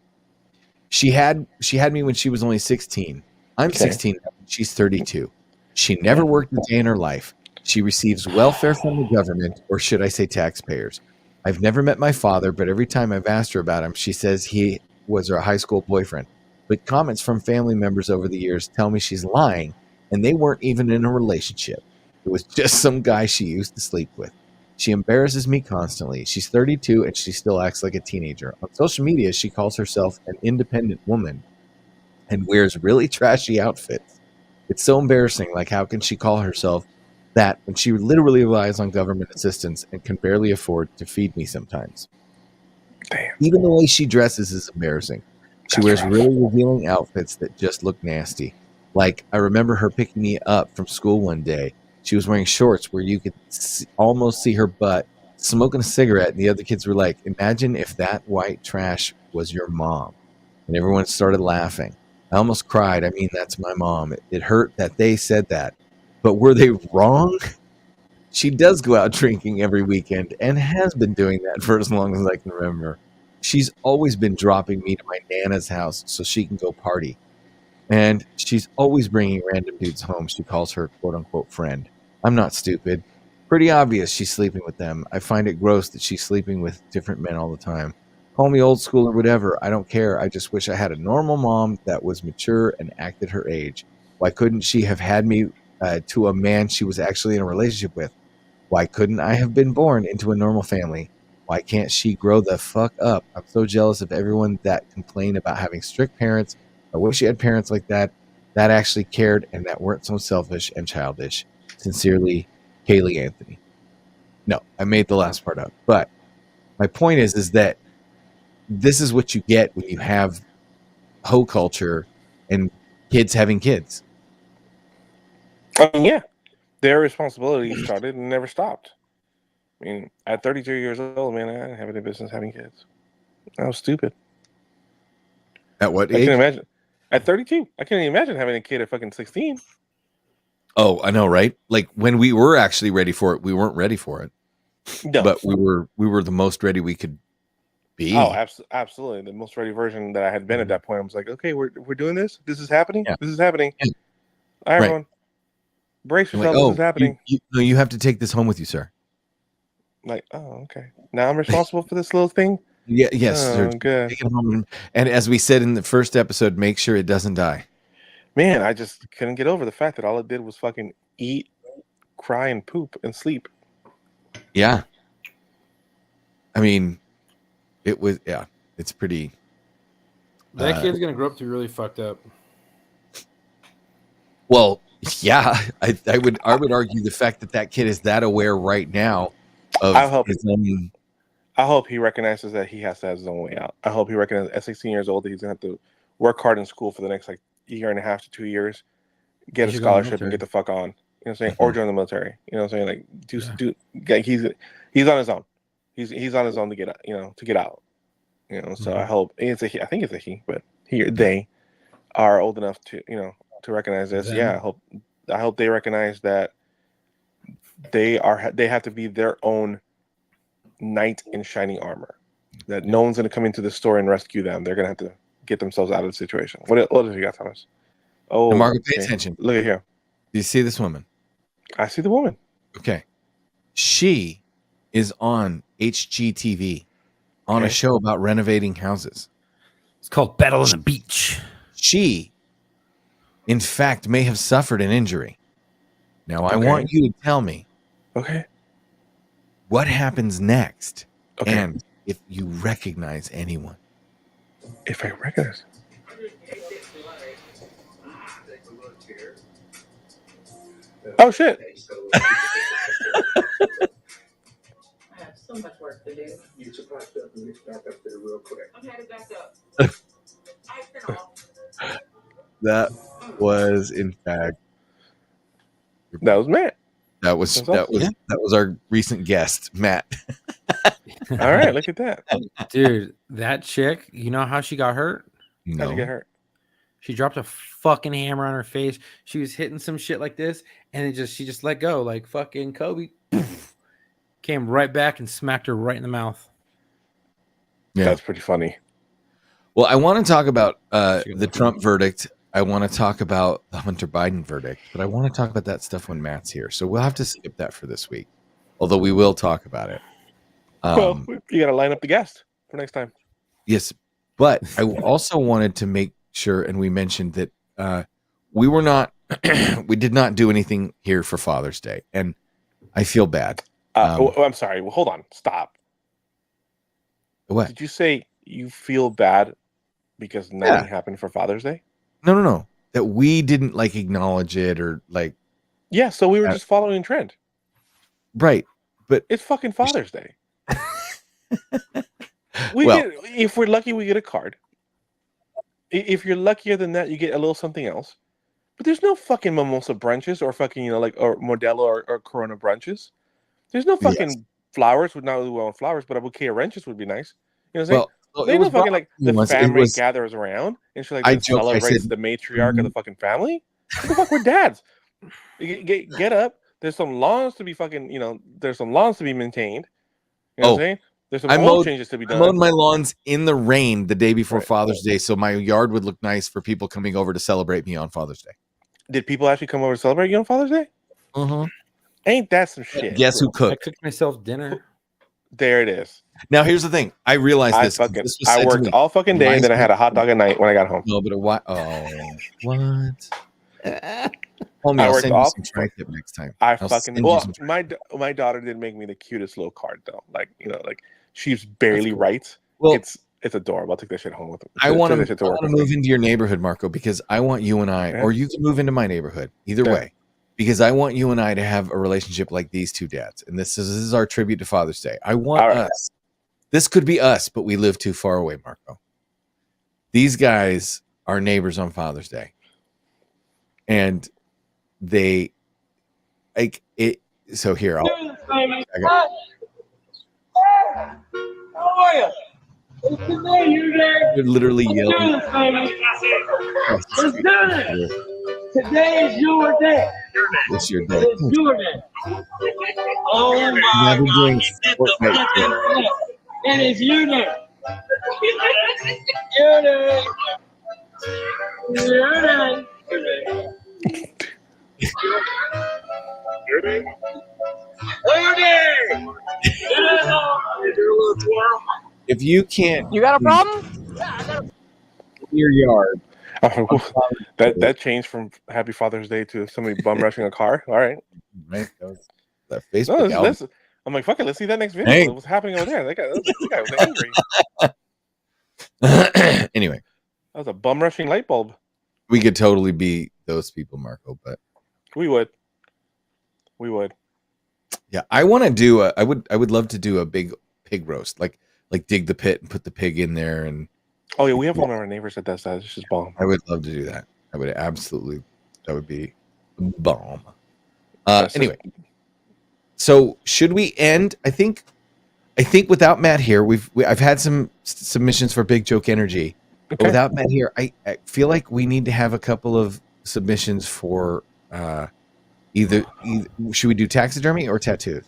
She had me when she was only 16. I'm 16. She's 32. She never worked a day in her life. She receives welfare from the government, or should I say taxpayers. I've never met my father, but every time I've asked her about him, she says he was her high school boyfriend. But comments from family members over the years tell me she's lying, and they weren't even in a relationship. It was just some guy she used to sleep with. She embarrasses me constantly. She's 32, and she still acts like a teenager. On social media, she calls herself an independent woman and wears really trashy outfits. It's so embarrassing. Like, how can she call herself that when she literally relies on government assistance and can barely afford to feed me sometimes?
Damn.
Even the way she dresses is embarrassing. She wears really revealing outfits that just look nasty. Like, I remember her picking me up from school one day. She was wearing shorts where you could almost see her butt, smoking a cigarette, and the other kids were like, imagine if that white trash was your mom. And everyone started laughing. I almost cried. I mean, that's my mom. It hurt that they said that. But were they wrong? She does go out drinking every weekend and has been doing that for as long as I can remember. She's always been dropping me to my Nana's house so she can go party. And she's always bringing random dudes home she calls her quote-unquote friend. I'm not stupid. Pretty obvious she's sleeping with them. I find it gross that she's sleeping with different men all the time. Call me old school or whatever. I don't care. I just wish I had a normal mom that was mature and acted her age. Why couldn't she have had me to a man she was actually in a relationship with? Why couldn't I have been born into a normal family? Why can't she grow the fuck up? I'm so jealous of everyone that complained about having strict parents. I wish you had parents like that actually cared and that weren't so selfish and childish. Sincerely, Kaylee Anthony. No, I made the last part up. But my point is that this is what you get when you have hoe culture and kids having kids.
Yeah. Their responsibility started and never stopped. I mean, at 32 years old, man, I didn't have any business having kids. I was stupid.
At what age?
I can imagine. At 32, I can't even imagine having a kid at fucking 16.
Oh, I know, right? Like when we were actually ready for it, we weren't ready for it. No. But we were the most ready we could be.
Oh, absolutely. The most ready version that I had been at that point. I was like, okay, we're doing this. This is happening. Yeah. This is happening. Yeah. All right, everyone. Brace yourself. This is happening.
You have to take this home with you, sir.
Like, oh, okay. Now I'm responsible for this little thing?
Yeah, yes, sir.
Good.
Take it home. And as we said in the first episode, make sure it doesn't die.
Man, I just couldn't get over the fact that all it did was fucking eat, cry, and poop and sleep.
Yeah. I mean, it was, yeah, it's pretty.
That kid's going to grow up to be really fucked up.
Well, yeah, I would argue the fact that kid is that aware right now of his own.
I hope he recognizes that he has to have his own way out. I hope he recognizes at 16 years old that he's going to have to work hard in school for the next year and a half to 2 years, get a scholarship and get the fuck on. You know what I'm saying? Mm-hmm. Or join the military. You know what I'm saying? Like he's on his own. He's on his own to get out, to get out. You know, so I hope I think it's a he, but they are old enough to, to recognize this. Then, yeah, I hope they recognize that they have to be their own knight in shining armor. That no one's going to come into the store and rescue them. They're going to have to get themselves out of the situation. What have you got, Thomas? Oh,
now, Marco, pay attention.
Look at here.
Do you see this woman?
I see the woman.
Okay. She is on HGTV on a show about renovating houses.
It's called Battle on the Beach.
She, in fact, may have suffered an injury. Now, I want you to tell me what happens next and if you recognize anyone.
If I recognize. Oh, shit.
I have so much work to do.
You surprised that and reach back up there real quick.
I'm headed back up. Ice it off.
That was, in fact,
that was Matt.
That was our recent guest, Matt.
All right, look at that,
dude. That chick, you know how she got hurt?
No. How'd she get hurt?
She dropped a fucking hammer on her face. She was hitting some shit like this, and she just let go, like fucking Kobe. Came right back and smacked her right in the mouth.
Yeah,
that's pretty funny.
Well, I want to talk about the Trump verdict. I want to talk about the Hunter Biden verdict, but I want to talk about that stuff when Matt's here. So we'll have to skip that for this week, although we will talk about it.
Well, you got to line up the guest for next time.
Yes, but I also wanted to make sure, and we mentioned that we were not, we did not do anything here for Father's Day, and I feel bad.
I'm sorry. Well, hold on. Stop.
What?
Did you say you feel bad because nothing happened for Father's Day?
No. That we didn't like acknowledge it or like.
Yeah, so we were just following trend.
Right, but
it's fucking Father's Day. If we're lucky, we get a card. If you're luckier than that, you get a little something else. But there's no fucking mimosa brunches or fucking or Modelo or Corona brunches. There's no fucking flowers. Would not really well flowers, but a bouquet of wrenches would be nice. You know what I'm saying? They don't fucking like the family gathers around and she like celebrates the matriarch of the fucking family. What the fuck, we're dads. Get up. There's some lawns to be fucking, there's some lawns to be maintained. You know what I'm saying? There's some oil changes to be done.
I mowed my lawns in the rain the day before Father's Day, so my yard would look nice for people coming over to celebrate me on Father's Day.
Did people actually come over to celebrate you on Father's Day?
Uh-huh.
Ain't that some shit?
Guess who cooked?
I cooked myself dinner.
There it is.
Now here's the thing. I realized this.
I worked all fucking day, and then I had a hot dog at night when I got home.
No, but what? Oh, what? Homie,
I
I'll
worked
send you some tri-tip next time.
My daughter did make me the cutest little card though. Like she's barely right.
Well,
it's adorable. I'll take that shit home with me.
I want to move into your neighborhood, Marco, because I want you and I, or you can move into my neighborhood. Either way. Because I want you and I to have a relationship like these two dads. And this is our tribute to Father's Day. I want us. This could be us, but we live too far away, Marco. These guys are neighbors on Father's Day. And they like it. So here,
How are you? Today, you there?
You're literally yelling.
Let's do this. Today is your day.
It's your day.
It's your day. Oh my God. It is your day. Your day. Your day. Your day. Your day.
If you can't,
you got a problem?
Your yard.
That changed from Happy Father's Day to somebody bum rushing a car. All right,
right. That Facebook.
I'm like, fuck it. Let's see that next video. Hey. What's happening over there? That guy was angry.
Anyway,
that was a bum rushing light bulb.
We could totally be those people, Marco, but
we would.
Yeah, I want to do I would love to do a big pig roast, like dig the pit and put the pig in there and.
Oh yeah, we have one of our neighbors that does that. It's just bomb.
I would love to do that. I would absolutely. That would be bomb. Anyway, so should we end? I think without Matt here, I've had some submissions for Big Joke Energy. Okay. But without Matt here, I feel like we need to have a couple of submissions for either should we do taxidermy or tattoos?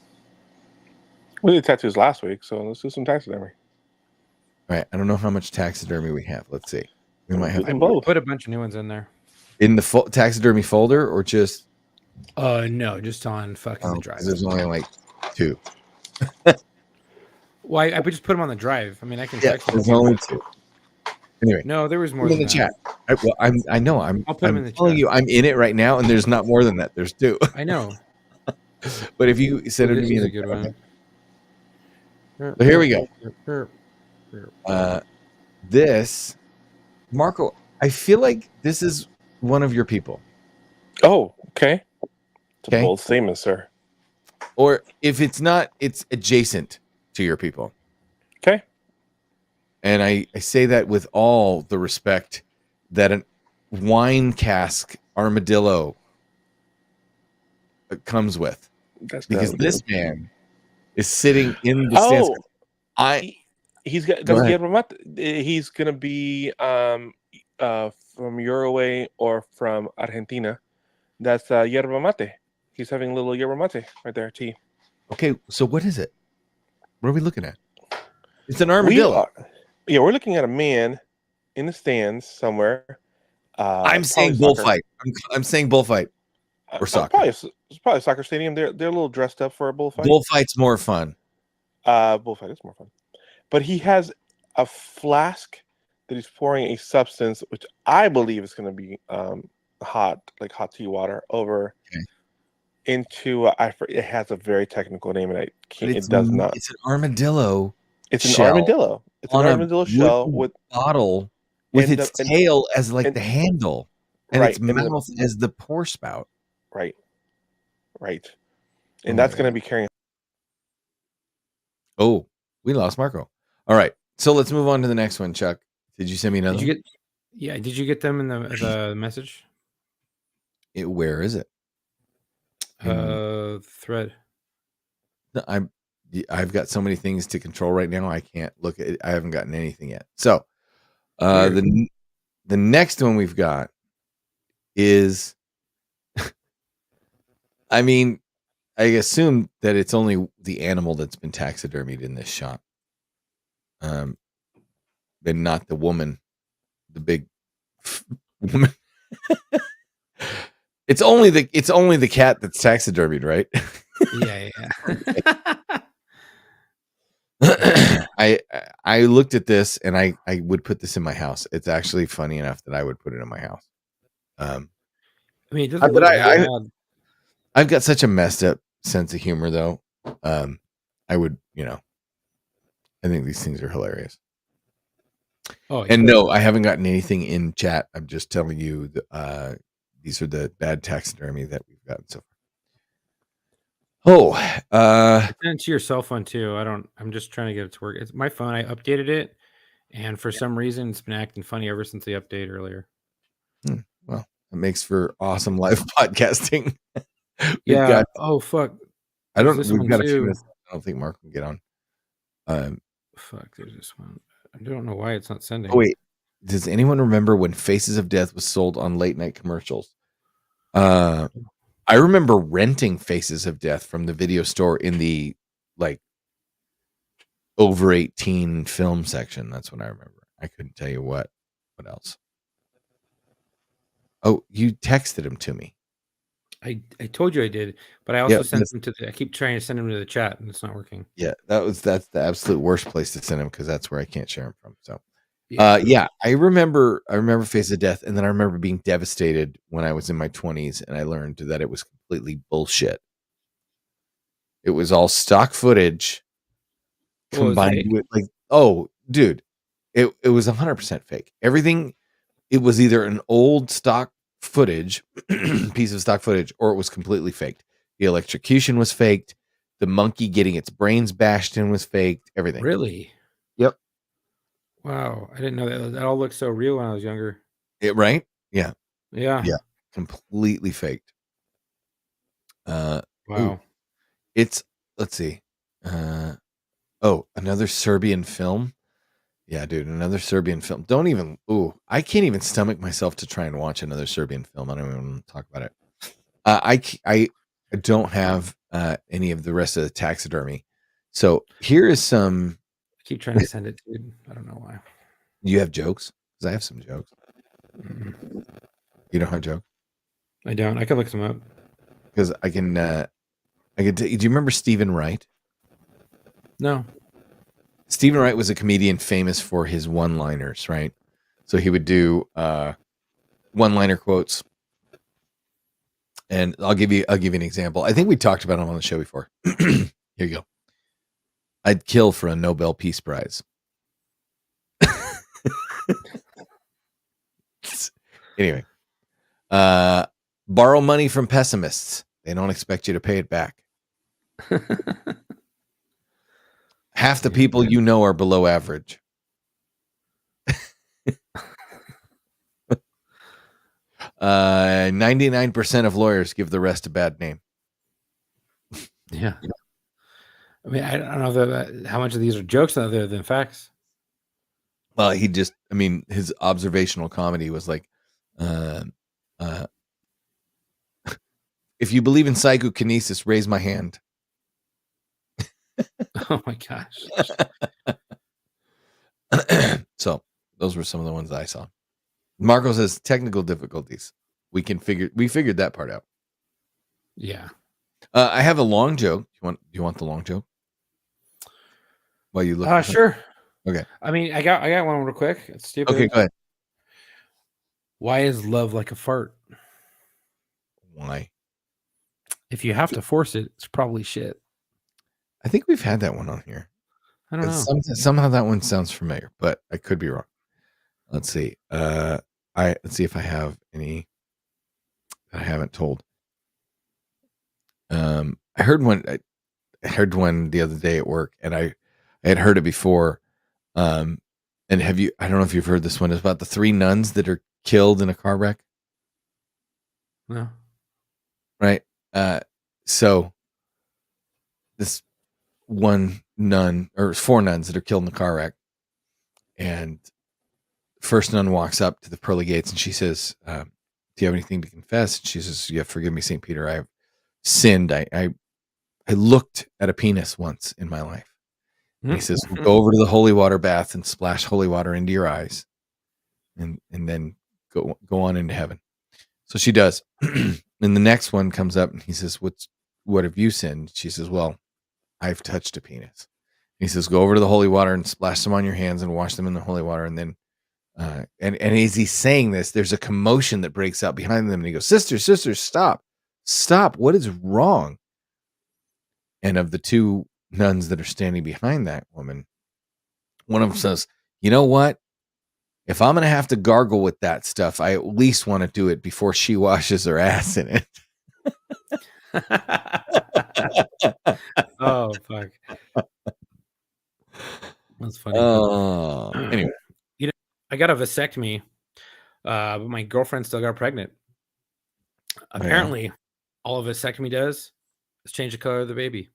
We did tattoos last week, so let's do some taxidermy.
All right, I don't know how much taxidermy we have. Let's see. We might have
them both.
Put a bunch of new ones in there.
in the taxidermy folder, or just
No, just on fucking the
'cause
drive.
there's only like 2.
Why? I would just put them on the drive. I mean, I can
Yeah,
text them.
there's only 2. Anyway,
No, there was more
put them
than
in the
that.
chat. I know.
I'll put them in the
telling
chat.
you, I'm in it right now, and there's not more than that. There's 2.
I know.
But if you send it to
This
me,
is
in
a good
okay.
one.
So here we go. This, Marco, I feel like this is one of your people.
Oh, okay. It's a
Okay.
bold statement, sir.
Or if it's not, it's adjacent to your people.
Okay.
And I say that with all the respect that a wine cask armadillo comes with.
That's
Because
not
this
good.
man is sitting in the stands.
He's
Go ahead.
he's gonna be from Uruguay or from Argentina. That's yerba mate. He's having a little yerba mate right there, tea.
Okay, so what is it? What are we looking at? It's an armadillo.
We're looking at a man in the stands somewhere.
I'm saying bullfight. I'm saying bullfight or soccer.
It's probably a soccer stadium. They're a little dressed up for a bullfight.
Bullfight's more fun.
Bullfight is more fun. But he has a flask that he's pouring a substance, which I believe is going to be hot tea water over into. It has a very technical name, and I can't. It does not.
It's an armadillo.
It's an
shell
armadillo. It's an
on a
armadillo shell
wooden
with
bottle with
and
its
the- and-
tail as like the handle, and
Right,
its
and the-
mouth as the pour spout.
right, and
Oh
that's
my
going to be carrying.
Oh, we lost Marco. All right, so let's move on to the next one. Chuck, did you send me another?
Did you get them in the message?
Where is it?
Thread.
No, I've got so many things to control right now. I can't look at it. I haven't gotten anything yet. So, the next one we've got is, I mean, I assume that it's only the animal that's been taxidermied in this shot, and not the woman, the big woman. It's only the cat that's taxidermied, right?
Yeah.
I looked at this and I would put this in my house. It's actually funny enough that I would put it in my house.
I mean, it doesn't look
but
bad.
I've got such a messed up sense of humor, though. I would, I think these things are hilarious.
Oh,
and no, I haven't gotten anything in chat. I'm just telling you, these are the bad taxidermy that we've gotten so far.
Send it to your cell phone too. I'm just trying to get it to work. It's my phone. I updated it, and for some reason, it's been acting funny ever since the update earlier.
Well, it makes for awesome live podcasting.
Yeah. Oh fuck.
I don't.
This
We've
one
got a few
too.
minutes. I don't think Mark can get on.
Fuck. There's this one. I don't know why it's not sending.
Oh wait. Does anyone remember when Faces of Death was sold on late night commercials? I remember renting Faces of Death from the video store in the over 18 film section. That's what I remember. I couldn't tell you what else. Oh, you texted him to me.
I told you I did, but I also sent them to I keep trying to send them to the chat and it's not working.
Yeah, that's the absolute worst place to send him because that's where I can't share him from. So I remember Face of Death, and then I remember being devastated when I was in my 20s and I learned that it was completely bullshit. It was all stock footage combined with dude, it was 100% fake. Everything, it was either an old stock footage, piece of stock footage, or it was completely faked. The electrocution was faked. The monkey getting its brains bashed in was faked. Everything.
Really?
Yep.
Wow, I didn't know that. That all looked so real when I was younger.
Right? Yeah.
Yeah.
Yeah. Completely faked.
Wow.
Ooh. Let's see. Another Serbian film. Yeah, dude, another Serbian film. I can't even stomach myself to try and watch another Serbian film. I don't even want to talk about it. I don't have any of the rest of the taxidermy. So here is some.
I keep trying to send it, dude. I don't know why.
You have jokes? because I have some jokes. You don't have jokes?
I don't. I can look some up.
Because I can. Do you remember Stephen Wright?
No.
Stephen Wright was a comedian famous for his one-liners, right? So he would do one-liner quotes. And I'll give you an example. I think we talked about him on the show before. Here you go. I'd kill for a Nobel Peace Prize. Anyway, borrow money from pessimists. They don't expect you to pay it back. Half the people you know are below average. 99% of lawyers give the rest a bad name.
Yeah. I mean, I don't know how much of these are jokes other than facts.
Well, his observational comedy was like, if you believe in psychokinesis, raise my hand.
Oh my gosh.
So those were some of the ones I saw. Marco says technical difficulties. We figured that part out.
Yeah.
I have a long joke. Do you want the long joke? While you look.
Sure.
Okay.
I mean, I got one real quick. It's stupid.
Okay, go ahead.
Why is love like a fart?
Why?
If you have to force it, it's probably shit.
I think we've had that one on here.
I don't know.
Somehow that one sounds familiar, but I could be wrong. Let's see. Let's see if I have any that I haven't told. I heard one the other day at work, and I had heard it before. And I don't know if you've heard this one. It's about the 3 nuns that are killed in a car wreck.
No.
Right. So this one nun, or 4 nuns that are killed in the car wreck, and first nun walks up to the pearly gates and she says, do you have anything to confess? And she says, yeah, forgive me, St. Peter. I have sinned. I looked at a penis once in my life. And he says, go over to the holy water bath and splash holy water into your eyes, and then go on into heaven. So she does. And the next one comes up and he says, what have you sinned? She says, well, I've touched a penis. And he says, go over to the holy water and splash them on your hands and wash them in the holy water. And then, and as he's saying this, there's a commotion that breaks out behind them. And he goes, sisters, stop. What is wrong? And of the 2 nuns that are standing behind that woman, one of them says, you know what? If I'm going to have to gargle with that stuff, I at least want to do it before she washes her ass in it.
Oh, fuck. That's funny.
Anyway.
I got a vasectomy, but my girlfriend still got pregnant. Apparently, all a vasectomy does is change the color of the baby.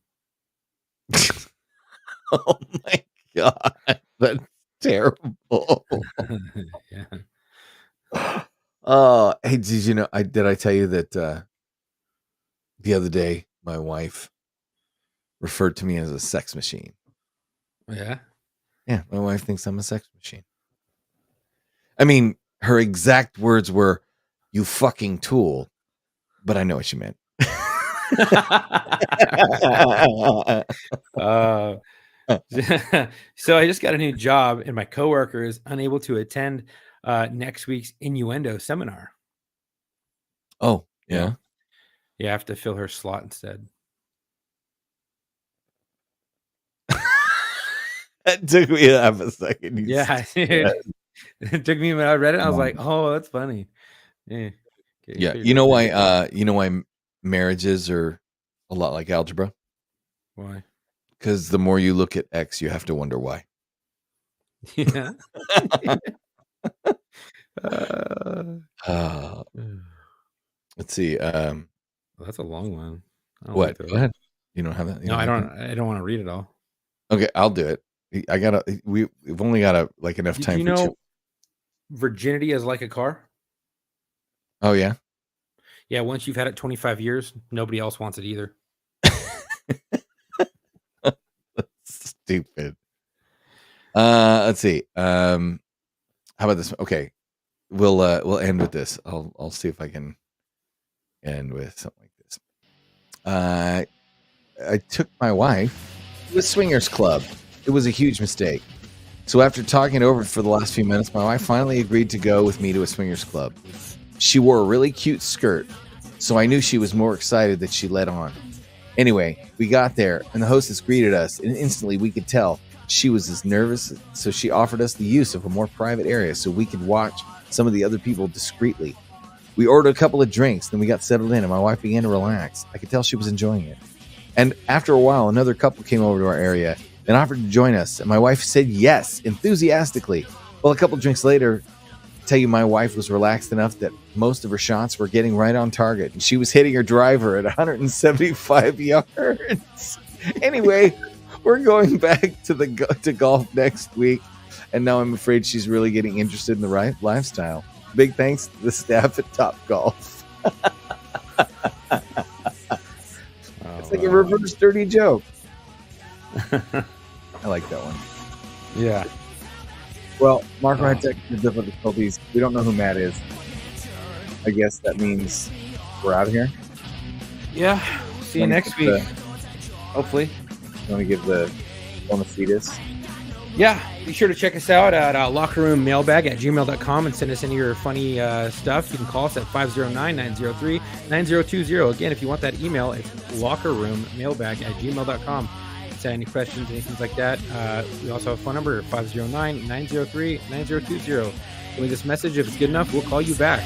Oh my God. That's terrible.
Yeah.
Oh, hey, did you know? Did I tell you that the other day my wife referred to me as a sex machine?
Yeah.
Yeah, my wife thinks I'm a sex machine. I mean, her exact words were, "You fucking tool," but I know what she meant.
So I just got a new job, and my coworker is unable to attend next week's innuendo seminar.
Oh, yeah.
Yeah, I have to fill her slot instead.
It took me half a second.
Yeah, it took me when I read it. I was like, "Oh, that's funny." Yeah, okay,
yeah. You know why? Marriages are a lot like algebra.
Why?
Because the more you look at X, you have to wonder why.
Yeah.
Let's see.
Well, that's a long one.
What? Go ahead. You don't have that?
No, I don't. I don't want to read it all.
Okay, I'll do it. We've only got enough time.
You know, virginity is like a car.
Oh yeah.
Yeah. Once you've had it 25 years, nobody else wants it either.
Stupid. Let's see. How How about this? Okay, we'll end with this. I'll see if I can end with something like this. I took my wife to a swingers club. It was a huge mistake. So after talking it over for the last few minutes, my wife finally agreed to go with me to a swingers club. She wore a really cute skirt, so I knew she was more excited that she let on. Anyway, we got there, and the hostess greeted us, and instantly we could tell she was as nervous, so she offered us the use of a more private area so we could watch some of the other people discreetly. We ordered a couple of drinks, then we got settled in, and my wife began to relax. I could tell she was enjoying it. And after a while, another couple came over to our area and offered to join us, and my wife said yes, enthusiastically. Well, a couple of drinks later, I tell you, my wife was relaxed enough that most of her shots were getting right on target, and she was hitting her driver at 175 yards. Anyway, we're going back to golf next week, and now I'm afraid she's really getting interested in the right lifestyle. Big thanks to the staff at Top Golf. It's like a reverse dirty joke. I like that one.
Yeah.
Well, Marco had technical difficulties. We don't know who Matt is. I guess that means we're out of here.
Yeah. See you next week. Hopefully.
You want to give the Bonafides?
Yeah. Be sure to check us out at lockerroommailbag@gmail.com and send us any of your funny stuff. You can call us at 509-903-9020. Again, if you want that email, it's lockerroommailbag@gmail.com. Send any questions, anything like that. We also have a phone number, 509-903-9020. Leave us a message. If it's good enough, we'll call you back.